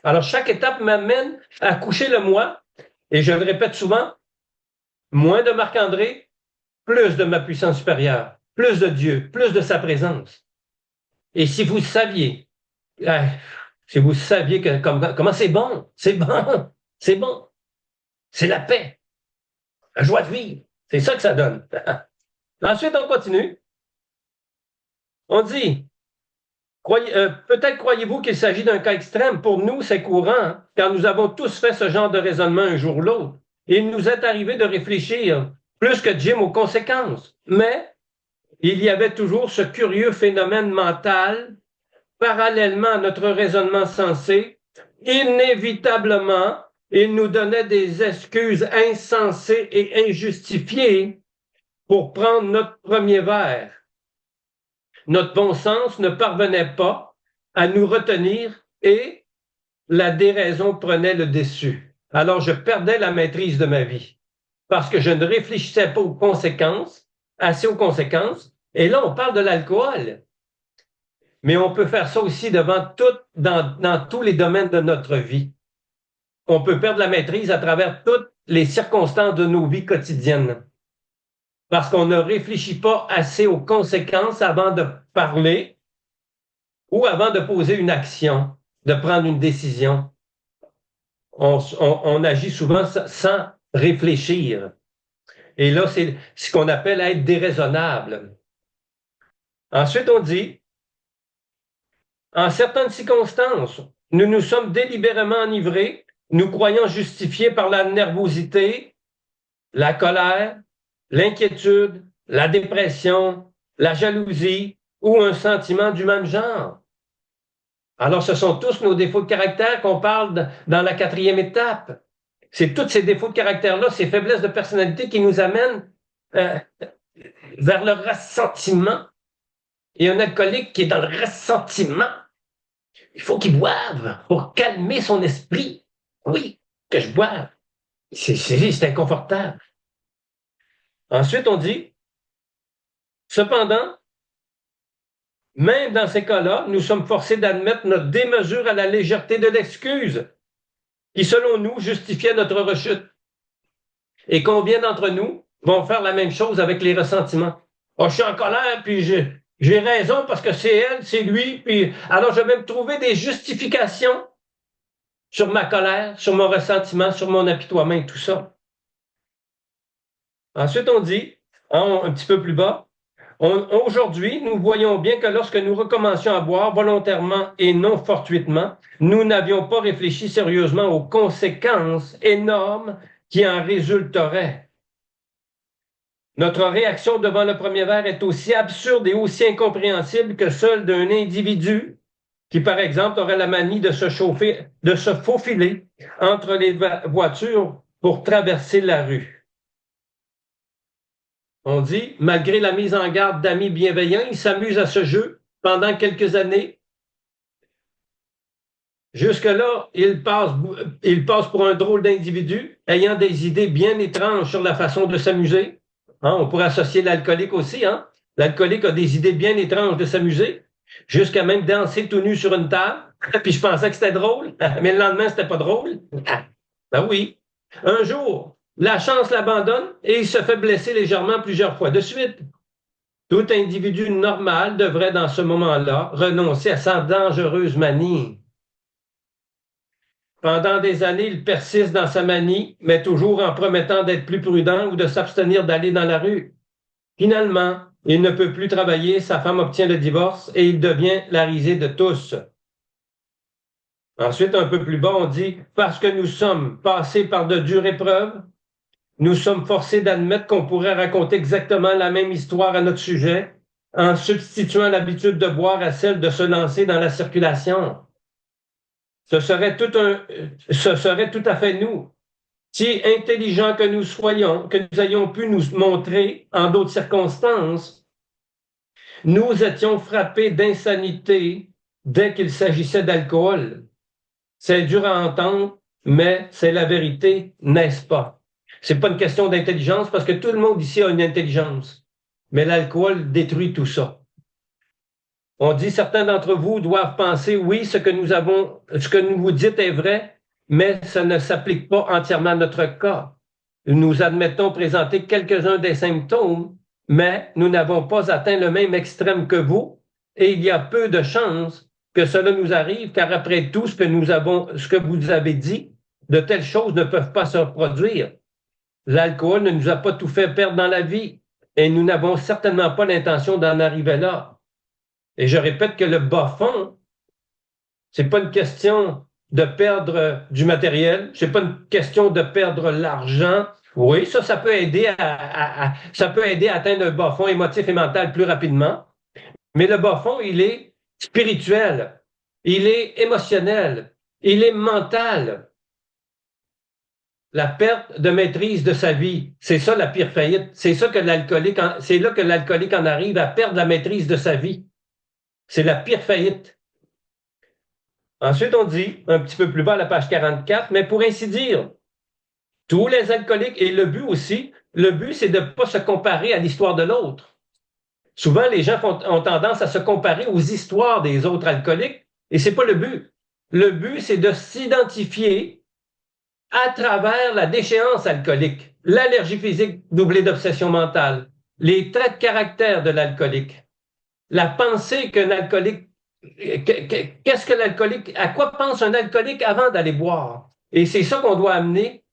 Alors, chaque étape m'amène à coucher le moi, et je le répète souvent, moins de Marc-André, plus de ma puissance supérieure, plus de Dieu, plus de sa présence. Et si vous saviez, comment c'est bon, c'est bon, c'est la paix, la joie de vivre, c'est ça que ça donne. Ensuite, on continue. On dit, peut-être croyez-vous qu'il s'agit d'un cas extrême. Pour nous, c'est courant, car nous avons tous fait ce genre de raisonnement un jour ou l'autre. Il nous est arrivé de réfléchir plus que Jim aux conséquences. Mais il y avait toujours ce curieux phénomène mental, parallèlement à notre raisonnement sensé. Inévitablement, il nous donnait des excuses insensées et injustifiées pour prendre notre premier verre. Notre bon sens ne parvenait pas à nous retenir et la déraison prenait le dessus. Alors je perdais la maîtrise de ma vie parce que je ne réfléchissais pas assez aux conséquences. Et là, on parle de l'alcool. Mais on peut faire ça aussi dans tous les domaines de notre vie. On peut perdre la maîtrise à travers toutes les circonstances de nos vies quotidiennes. Parce qu'on ne réfléchit pas assez aux conséquences avant de parler ou avant de poser une action, de prendre une décision. On agit souvent sans réfléchir. Et là, c'est ce qu'on appelle être déraisonnable. Ensuite, on dit, en certaines circonstances, nous nous sommes délibérément enivrés, nous croyant justifiés par la nervosité, la colère, l'inquiétude, la dépression, la jalousie ou un sentiment du même genre. Alors, ce sont tous nos défauts de caractère qu'on parle dans la 4e étape. C'est tous ces défauts de caractère-là, ces faiblesses de personnalité qui nous amènent vers le ressentiment. Et un alcoolique qui est dans le ressentiment, il faut qu'il boive pour calmer son esprit. Oui, que je boive. C'est inconfortable. Ensuite, on dit, cependant, même dans ces cas-là, nous sommes forcés d'admettre notre démesure à la légèreté de l'excuse, qui, selon nous, justifiait notre rechute. Et combien d'entre nous vont faire la même chose avec les ressentiments? Oh, je suis en colère, puis j'ai raison parce que c'est elle, c'est lui, puis alors je vais me trouver des justifications sur ma colère, sur mon ressentiment, sur mon apitoiement et tout ça. Ensuite, on dit, un petit peu plus bas, aujourd'hui, nous voyons bien que lorsque nous recommencions à boire volontairement et non fortuitement, nous n'avions pas réfléchi sérieusement aux conséquences énormes qui en résulteraient. Notre réaction devant le premier verre est aussi absurde et aussi incompréhensible que celle d'un individu qui, par exemple, aurait la manie de se faufiler entre les voitures pour traverser la rue. On dit, malgré la mise en garde d'amis bienveillants, il s'amuse à ce jeu pendant quelques années. Jusque-là, il passe pour un drôle d'individu, ayant des idées bien étranges sur la façon de s'amuser. On pourrait associer l'alcoolique aussi. L'alcoolique a des idées bien étranges de s'amuser, jusqu'à même danser tout nu sur une table. Puis je pensais que c'était drôle, mais le lendemain, c'était pas drôle. Ben oui. Un jour, la chance l'abandonne et il se fait blesser légèrement plusieurs fois de suite. Tout individu normal devrait, dans ce moment-là, renoncer à sa dangereuse manie. Pendant des années, il persiste dans sa manie, mais toujours en promettant d'être plus prudent ou de s'abstenir d'aller dans la rue. Finalement, il ne peut plus travailler, sa femme obtient le divorce et il devient la risée de tous. Ensuite, un peu plus bas, on dit « Parce que nous sommes passés par de dures épreuves, nous sommes forcés d'admettre qu'on pourrait raconter exactement la même histoire à notre sujet en substituant l'habitude de boire à celle de se lancer dans la circulation. Ce serait tout à fait nous. Si intelligents que nous soyons, que nous ayons pu nous montrer en d'autres circonstances, nous étions frappés d'insanité dès qu'il s'agissait d'alcool. C'est dur à entendre, mais c'est la vérité, n'est-ce pas? C'est pas une question d'intelligence parce que tout le monde ici a une intelligence. Mais l'alcool détruit tout ça. On dit certains d'entre vous doivent penser, oui, ce que nous vous dites est vrai, mais ça ne s'applique pas entièrement à notre cas. Nous admettons présenter quelques-uns des symptômes, mais nous n'avons pas atteint le même extrême que vous, et il y a peu de chances que cela nous arrive, car après tout ce que vous avez dit, de telles choses ne peuvent pas se reproduire. L'alcool ne nous a pas tout fait perdre dans la vie, et nous n'avons certainement pas l'intention d'en arriver là. Et je répète que le bas fond, c'est pas une question de perdre du matériel, c'est pas une question de perdre l'argent. Oui, ça peut aider ça peut aider à atteindre un bas fond émotif et mental plus rapidement. Mais le bas fond, il est spirituel, il est émotionnel, il est mental. La perte de maîtrise de sa vie, c'est ça la pire faillite. C'est là que l'alcoolique en arrive à perdre la maîtrise de sa vie. C'est la pire faillite. Ensuite, on dit, un petit peu plus bas à la page 44, mais pour ainsi dire, tous les alcooliques, et le but aussi, le but, c'est de ne pas se comparer à l'histoire de l'autre. Souvent, les gens ont tendance à se comparer aux histoires des autres alcooliques, et c'est pas le but. Le but, c'est de s'identifier à travers la déchéance alcoolique, l'allergie physique doublée d'obsession mentale, les traits de caractère de l'alcoolique, la pensée qu'un alcoolique, qu'est-ce que l'alcoolique, à quoi pense un alcoolique avant d'aller boire? Et c'est ça qu'on doit amener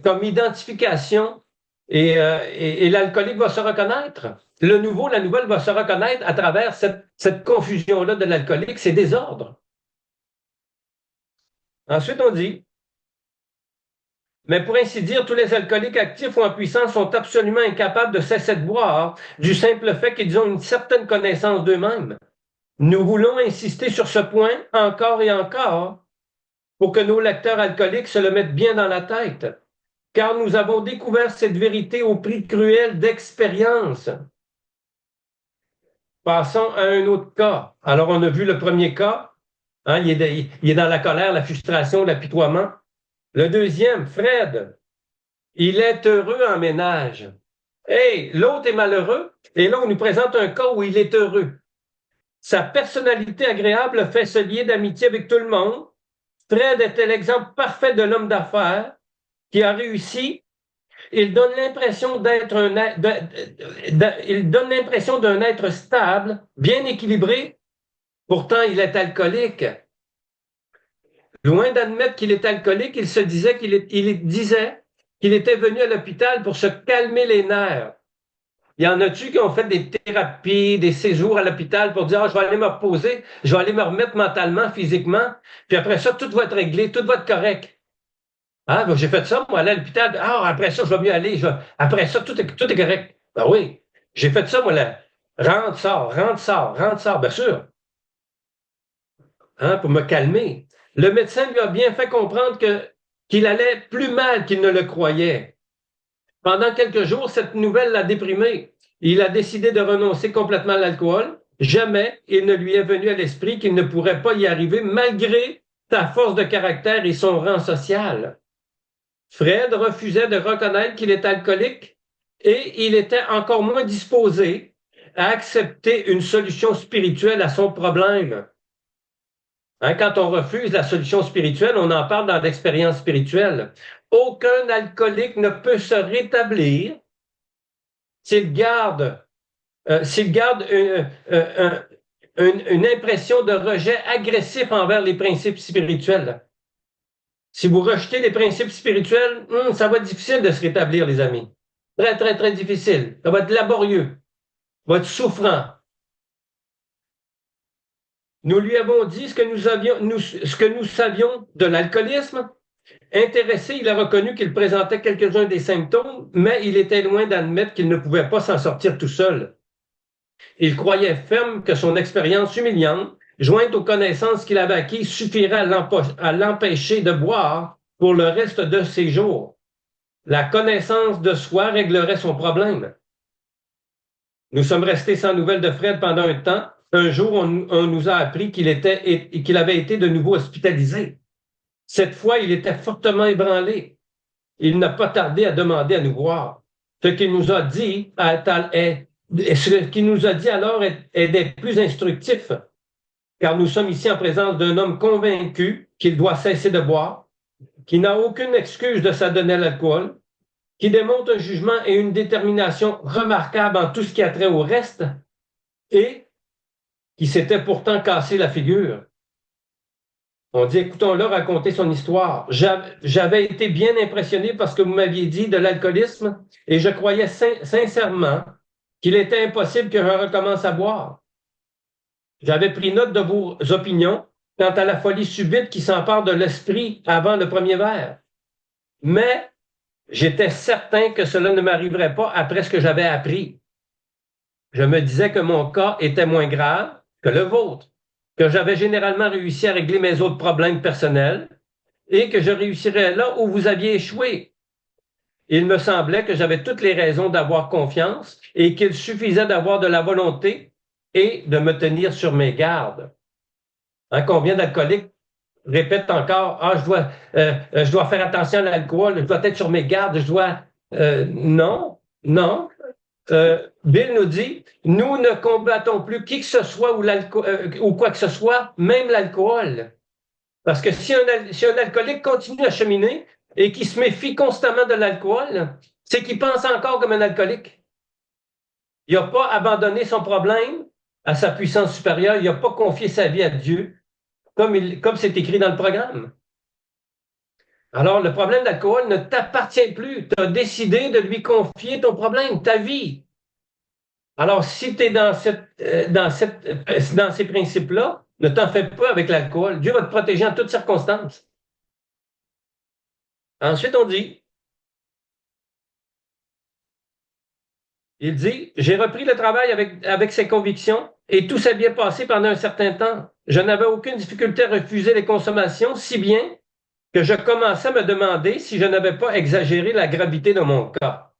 comme identification et l'alcoolique va se reconnaître. Le nouveau, la nouvelle va se reconnaître à travers cette confusion-là de l'alcoolique, ces désordres. Ensuite, on dit, mais pour ainsi dire, tous les alcooliques actifs ou en puissance sont absolument incapables de cesser de boire du simple fait qu'ils ont une certaine connaissance d'eux-mêmes. Nous voulons insister sur ce point encore et encore pour que nos lecteurs alcooliques se le mettent bien dans la tête, car nous avons découvert cette vérité au prix cruel d'expérience. Passons à un autre cas. Alors, on a vu le premier cas, hein, il est dans la colère, la frustration, l'apitoiement. Le deuxième, Fred, il est heureux en ménage. Hey, l'autre est malheureux, et là, on nous présente un cas où il est heureux. Sa personnalité agréable fait se lier d'amitié avec tout le monde. Fred était l'exemple parfait de l'homme d'affaires qui a réussi. Il donne l'impression il donne l'impression d'un être stable, bien équilibré. Pourtant, il est alcoolique. Loin d'admettre qu'il est alcoolique, il se disait il disait qu'il était venu à l'hôpital pour se calmer les nerfs. Il y en a-tu qui ont fait des thérapies, des séjours à l'hôpital pour dire, je vais aller me reposer, je vais aller me remettre mentalement, physiquement, puis après ça, tout va être réglé, tout va être correct. Ah, ben, j'ai fait ça, moi, aller à l'hôpital. Ah, après ça, je vais mieux aller. Après ça, tout est correct. Ben oui, j'ai fait ça, moi, là. Rentre, sort, rentre, sort, rentre, sort, bien sûr. Hein, pour me calmer. Le médecin lui a bien fait comprendre qu'il allait plus mal qu'il ne le croyait. Pendant quelques jours, cette nouvelle l'a déprimé. Il a décidé de renoncer complètement à l'alcool. Jamais il ne lui est venu à l'esprit qu'il ne pourrait pas y arriver malgré sa force de caractère et son rang social. Fred refusait de reconnaître qu'il était alcoolique et il était encore moins disposé à accepter une solution spirituelle à son problème. Hein, quand on refuse la solution spirituelle, on en parle dans l'expérience spirituelle. Aucun alcoolique ne peut se rétablir s'il garde une impression de rejet agressif envers les principes spirituels. Si vous rejetez les principes spirituels, ça va être difficile de se rétablir, les amis. Très, très, très difficile. Ça va être laborieux. Ça va être souffrant. Nous lui avons dit ce que nous savions de l'alcoolisme. Intéressé, il a reconnu qu'il présentait quelques-uns des symptômes, mais il était loin d'admettre qu'il ne pouvait pas s'en sortir tout seul. Il croyait ferme que son expérience humiliante, jointe aux connaissances qu'il avait acquises, suffirait à l'empêcher de boire pour le reste de ses jours. La connaissance de soi réglerait son problème. Nous sommes restés sans nouvelles de Fred pendant un temps. Un jour, on nous a appris qu'il avait été de nouveau hospitalisé. Cette fois, il était fortement ébranlé. Il n'a pas tardé à demander à nous voir. Ce qu'il nous a dit alors est des plus instructifs, car nous sommes ici en présence d'un homme convaincu qu'il doit cesser de boire, qui n'a aucune excuse de s'adonner à l'alcool, qui démontre un jugement et une détermination remarquables en tout ce qui a trait au reste, et qui s'était pourtant cassé la figure. On dit, écoutons-le raconter son histoire. J'avais été bien impressionné par ce que vous m'aviez dit de l'alcoolisme et je croyais sincèrement qu'il était impossible que je recommence à boire. J'avais pris note de vos opinions quant à la folie subite qui s'empare de l'esprit avant le premier verre. Mais j'étais certain que cela ne m'arriverait pas après ce que j'avais appris. Je me disais que mon cas était moins grave que le vôtre, que j'avais généralement réussi à régler mes autres problèmes personnels et que je réussirais là où vous aviez échoué. Il me semblait que j'avais toutes les raisons d'avoir confiance et qu'il suffisait d'avoir de la volonté et de me tenir sur mes gardes. Hein, combien d'alcooliques répètent encore, je dois faire attention à l'alcool, je dois être sur mes gardes, non. Bill nous dit, nous ne combattons plus qui que ce soit ou quoi que ce soit, même l'alcool. Parce que si un alcoolique continue à cheminer, et qui se méfie constamment de l'alcool, c'est qu'il pense encore comme un alcoolique. Il n'a pas abandonné son problème à sa puissance supérieure, il n'a pas confié sa vie à Dieu, comme c'est écrit dans le programme. Alors, le problème d'alcool ne t'appartient plus. Tu as décidé de lui confier ton problème, ta vie. Alors, si tu es dans ces principes-là, ne t'en fais pas avec l'alcool. Dieu va te protéger en toutes circonstances. Ensuite, il dit, j'ai repris le travail avec ses convictions et tout s'est bien passé pendant un certain temps. Je n'avais aucune difficulté à refuser les consommations, si bien que je commençais à me demander si je n'avais pas exagéré la gravité de mon cas.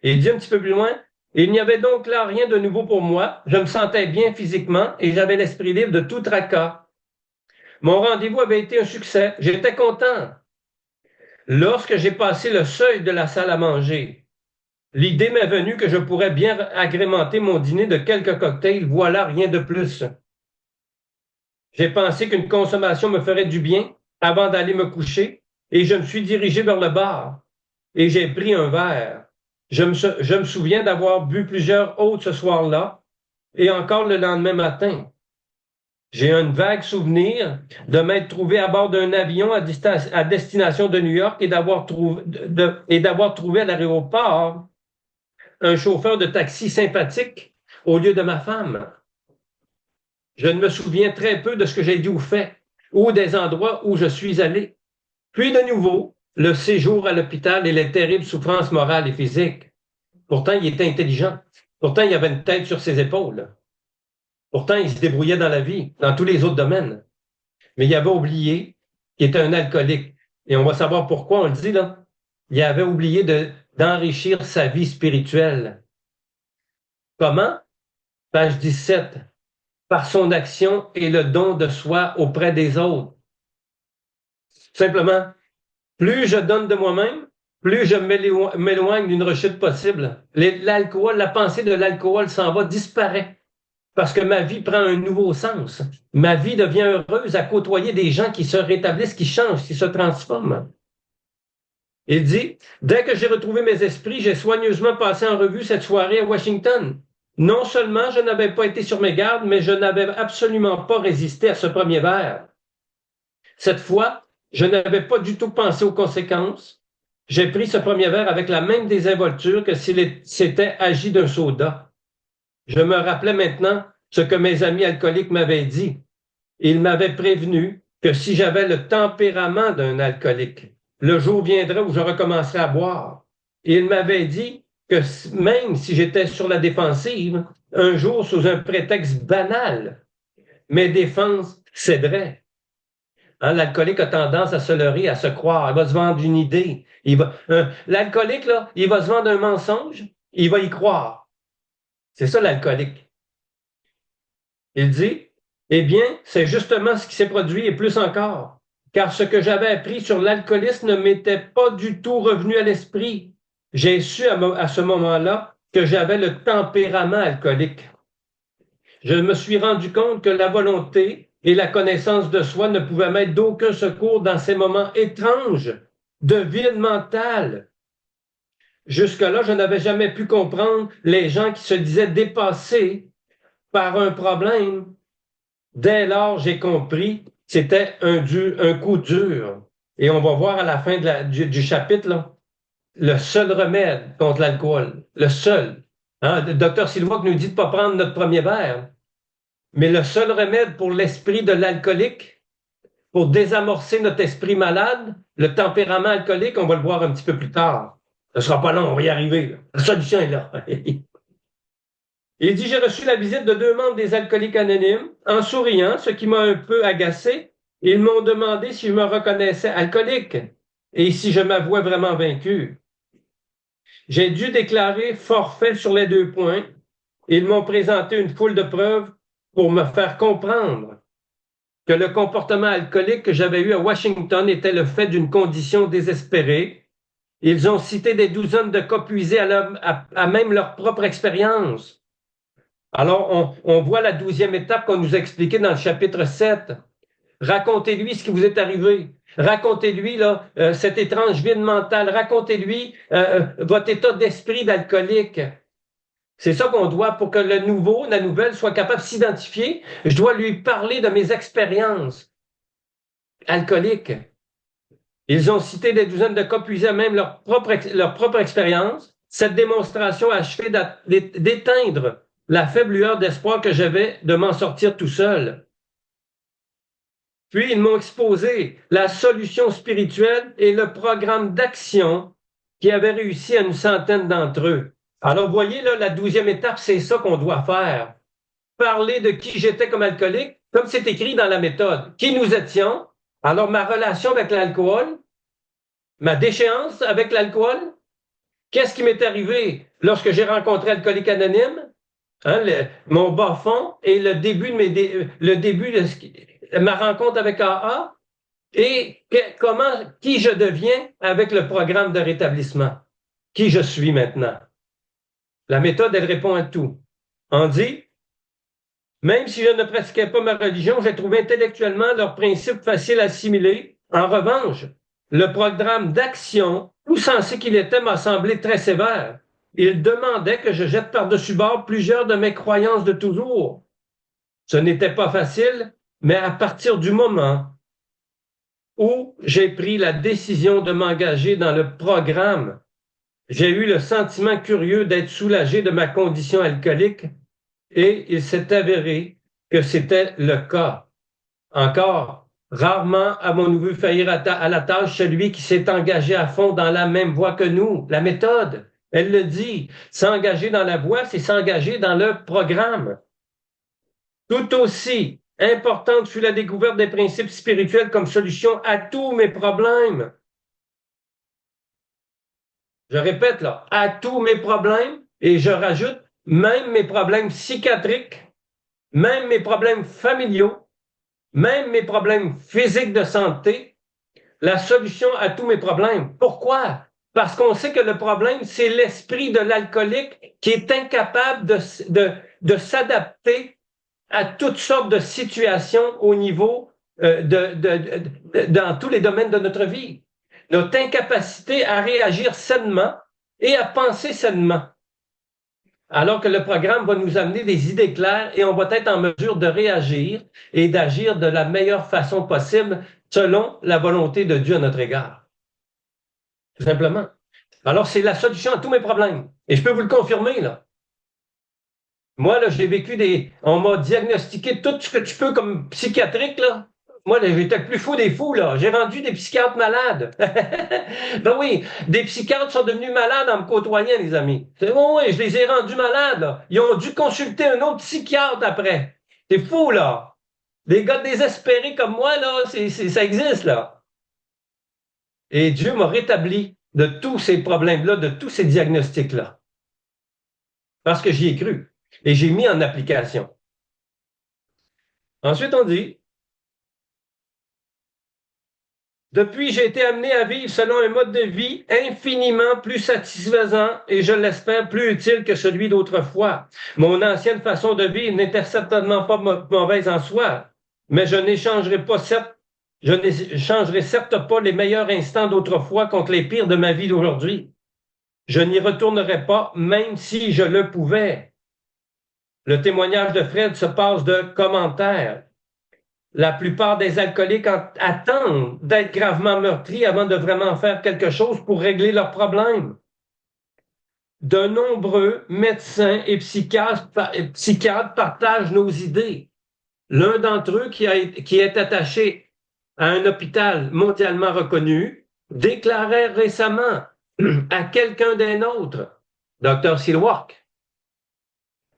Et il dit un petit peu plus loin, il n'y avait donc là rien de nouveau pour moi. Je me sentais bien physiquement et j'avais l'esprit libre de tout tracas. Mon rendez-vous avait été un succès. J'étais content. Lorsque j'ai passé le seuil de la salle à manger, l'idée m'est venue que je pourrais bien agrémenter mon dîner de quelques cocktails. Voilà, rien de plus. J'ai pensé qu'une consommation me ferait du bien avant d'aller me coucher et je me suis dirigé vers le bar et j'ai pris un verre. Je me souviens d'avoir bu plusieurs autres ce soir-là et encore le lendemain matin. J'ai un vague souvenir de m'être trouvé à bord d'un avion à destination de New York et d'avoir trouvé à l'aéroport un chauffeur de taxi sympathique au lieu de ma femme. Je ne me souviens très peu de ce que j'ai dit ou fait, ou des endroits où je suis allé. Puis de nouveau, le séjour à l'hôpital et les terribles souffrances morales et physiques. Pourtant, il était intelligent. Pourtant, il avait une tête sur ses épaules. Pourtant, il se débrouillait dans la vie, dans tous les autres domaines. Mais il avait oublié qu'il était un alcoolique. Et on va savoir pourquoi, on le dit là. Il avait oublié d'enrichir sa vie spirituelle. Comment? Page 17. Par son action et le don de soi auprès des autres. Simplement, plus je donne de moi-même, plus je m'éloigne d'une rechute possible. L'alcool, la pensée de l'alcool s'en va, disparaît. Parce que ma vie prend un nouveau sens. Ma vie devient heureuse à côtoyer des gens qui se rétablissent, qui changent, qui se transforment. Il dit, dès que j'ai retrouvé mes esprits, j'ai soigneusement passé en revue cette soirée à Washington. Non seulement je n'avais pas été sur mes gardes, mais je n'avais absolument pas résisté à ce premier verre. Cette fois, je n'avais pas du tout pensé aux conséquences. J'ai pris ce premier verre avec la même désinvolture que s'il s'était agi d'un soda. Je me rappelais maintenant ce que mes amis alcooliques m'avaient dit. Ils m'avaient prévenu que si j'avais le tempérament d'un alcoolique, le jour viendrait où je recommencerais à boire. Et ils m'avaient dit que même si j'étais sur la défensive, un jour, sous un prétexte banal, mes défenses céderaient. Hein, l'alcoolique a tendance à se leurrer, à se croire. Il va se vendre une idée. L'alcoolique, là, il va se vendre un mensonge, il va y croire. C'est ça l'alcoolique. Il dit, eh bien, c'est justement ce qui s'est produit et plus encore, car ce que j'avais appris sur l'alcoolisme ne m'était pas du tout revenu à l'esprit. J'ai su à ce moment-là que j'avais le tempérament alcoolique. Je me suis rendu compte que la volonté et la connaissance de soi ne pouvaient m'être d'aucun secours dans ces moments étranges de vide mental. Jusque-là, je n'avais jamais pu comprendre les gens qui se disaient dépassés par un problème. Dès lors, j'ai compris que c'était un coup dur. Et on va voir à la fin du chapitre, là, le seul remède contre l'alcool, le seul. Hein, le docteur Silva qui nous dit de ne pas prendre notre premier verre. Mais le seul remède pour l'esprit de l'alcoolique, pour désamorcer notre esprit malade, le tempérament alcoolique, on va le voir un petit peu plus tard. Ce ne sera pas long, on va y arriver. Là. La solution est là. Il dit, j'ai reçu la visite de 2 membres des Alcooliques Anonymes. En souriant, ce qui m'a un peu agacé, ils m'ont demandé si je me reconnaissais alcoolique et si je m'avouais vraiment vaincu. J'ai dû déclarer forfait sur les 2 points. Ils m'ont présenté une foule de preuves pour me faire comprendre que le comportement alcoolique que j'avais eu à Washington était le fait d'une condition désespérée. Ils ont cité des douzaines de cas puisés à même leur propre expérience. Alors, on voit la 12e étape qu'on nous a expliquée dans le chapitre 7. Racontez-lui ce qui vous est arrivé. Racontez-lui là, cette étrange vide mentale. Racontez-lui votre état d'esprit d'alcoolique. C'est ça qu'on doit pour que le nouveau, la nouvelle, soit capable de s'identifier. Je dois lui parler de mes expériences alcooliques. Ils ont cité des douzaines de cas, puisaient même leur propre expérience. Cette démonstration a achevé d'éteindre la faible lueur d'espoir que j'avais de m'en sortir tout seul. Puis ils m'ont exposé la solution spirituelle et le programme d'action qui avait réussi à une centaine d'entre eux. Alors, vous voyez, là, la 12e étape, c'est ça qu'on doit faire. Parler de qui j'étais comme alcoolique, comme c'est écrit dans la méthode. Qui nous étions. Alors, ma relation avec l'alcool, ma déchéance avec l'alcool, qu'est-ce qui m'est arrivé lorsque j'ai rencontré Alcoolique Anonyme, hein, mon bas fond et le début de ma rencontre avec AA, et qui je deviens avec le programme de rétablissement. Qui je suis maintenant. La méthode, elle répond à tout. On dit, même si je ne pratiquais pas ma religion, j'ai trouvé intellectuellement leurs principes faciles à assimiler. En revanche, le programme d'action, tout sensé qu'il était, m'a semblé très sévère. Il demandait que je jette par-dessus bord plusieurs de mes croyances de toujours. Ce n'était pas facile, mais à partir du moment où j'ai pris la décision de m'engager dans le programme, j'ai eu le sentiment curieux d'être soulagé de ma condition alcoolique et il s'est avéré que c'était le cas. Encore, rarement avons-nous vu faillir à la tâche celui qui s'est engagé à fond dans la même voie que nous. La méthode, elle le dit, s'engager dans la voie, c'est s'engager dans le programme. Tout aussi importante fut la découverte des principes spirituels comme solution à tous mes problèmes. Je répète là, à tous mes problèmes, et je rajoute, même mes problèmes psychiatriques, même mes problèmes familiaux, même mes problèmes physiques de santé, la solution à tous mes problèmes. Pourquoi? Parce qu'on sait que le problème, c'est l'esprit de l'alcoolique qui est incapable de s'adapter à toutes sortes de situations au niveau dans tous les domaines de notre vie. Notre incapacité à réagir sainement et à penser sainement. Alors que le programme va nous amener des idées claires et on va être en mesure de réagir et d'agir de la meilleure façon possible selon la volonté de Dieu à notre égard. Tout simplement. Alors, c'est la solution à tous mes problèmes. Et je peux vous le confirmer, là. Moi, là, j'ai vécu on m'a diagnostiqué tout ce que tu peux comme psychiatrique, là. Moi, là, j'étais le plus fou des fous, là. J'ai rendu des psychiatres malades. Ben oui, des psychiatres sont devenus malades en me côtoyant, les amis. Oui, je les ai rendus malades, là. Ils ont dû consulter un autre psychiatre après. C'est fou, là. Des gars désespérés comme moi, là, ça existe, là. Et Dieu m'a rétabli de tous ces problèmes-là, de tous ces diagnostics-là. Parce que j'y ai cru. Et j'ai mis en application. Ensuite, on dit, depuis, j'ai été amené à vivre selon un mode de vie infiniment plus satisfaisant et, je l'espère, plus utile que celui d'autrefois. Mon ancienne façon de vivre n'était certainement pas mauvaise en soi, mais je n'échangerai certes pas les meilleurs instants d'autrefois contre les pires de ma vie d'aujourd'hui. Je n'y retournerai pas, même si je le pouvais. Le témoignage de Fred se passe de commentaires. La plupart des alcooliques attendent d'être gravement meurtris avant de vraiment faire quelque chose pour régler leurs problèmes. De nombreux médecins et psychiatres partagent nos idées. L'un d'entre eux, qui est attaché à un hôpital mondialement reconnu, déclarait récemment à quelqu'un d'un autre, Dr. Silwark,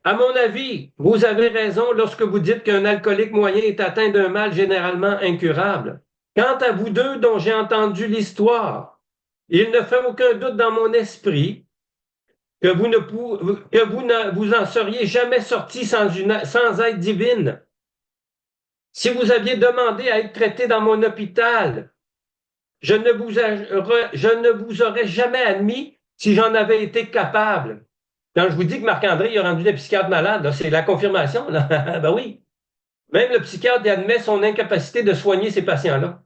à mon avis, vous avez raison lorsque vous dites qu'un alcoolique moyen est atteint d'un mal généralement incurable. Quant à vous deux dont j'ai entendu l'histoire, il ne fait aucun doute dans mon esprit que vous ne vous en seriez jamais sortis sans aide divine. Si vous aviez demandé à être traité dans mon hôpital, je ne vous aurais jamais admis si j'en avais été capable. Quand je vous dis que Marc-André a rendu des psychiatres malades, c'est la confirmation. Là. Ben oui. Même le psychiatre admet son incapacité de soigner ces patients-là.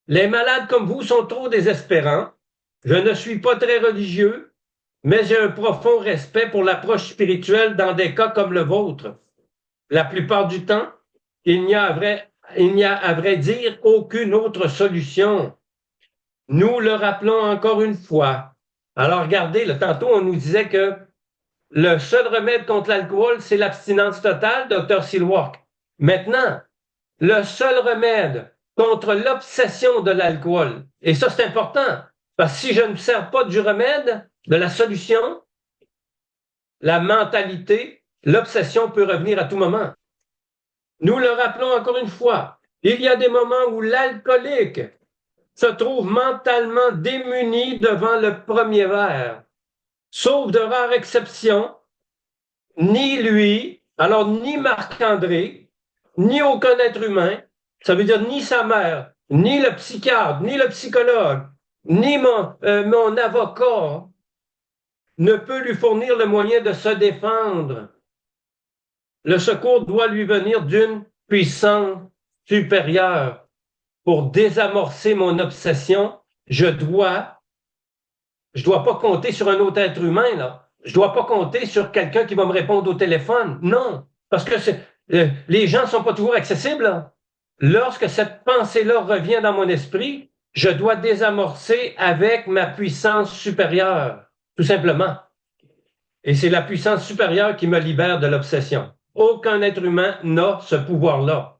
Les malades comme vous sont trop désespérants. Je ne suis pas très religieux, mais j'ai un profond respect pour l'approche spirituelle dans des cas comme le vôtre. La plupart du temps, il n'y a à vrai dire aucune autre solution. Nous le rappelons encore une fois. Alors regardez, tantôt on nous disait que le seul remède contre l'alcool, c'est l'abstinence totale, Dr. Silwark. Maintenant, le seul remède contre l'obsession de l'alcool, et ça c'est important, parce que si je ne sers pas du remède, de la solution, la mentalité, l'obsession peut revenir à tout moment. Nous le rappelons encore une fois, il y a des moments où l'alcoolique se trouve mentalement démuni devant le premier verre. Sauf de rares exceptions, ni lui, alors ni Marc-André, ni aucun être humain, ça veut dire ni sa mère, ni le psychiatre, ni le psychologue, ni mon avocat ne peut lui fournir le moyen de se défendre. Le secours doit lui venir d'une puissance supérieure. Pour désamorcer mon obsession, je dois pas compter sur un autre être humain, là. Je dois pas compter sur quelqu'un qui va me répondre au téléphone. Non, parce que les gens sont pas toujours accessibles, là. Lorsque cette pensée-là revient dans mon esprit, je dois désamorcer avec ma puissance supérieure, tout simplement. Et c'est la puissance supérieure qui me libère de l'obsession. Aucun être humain n'a ce pouvoir-là.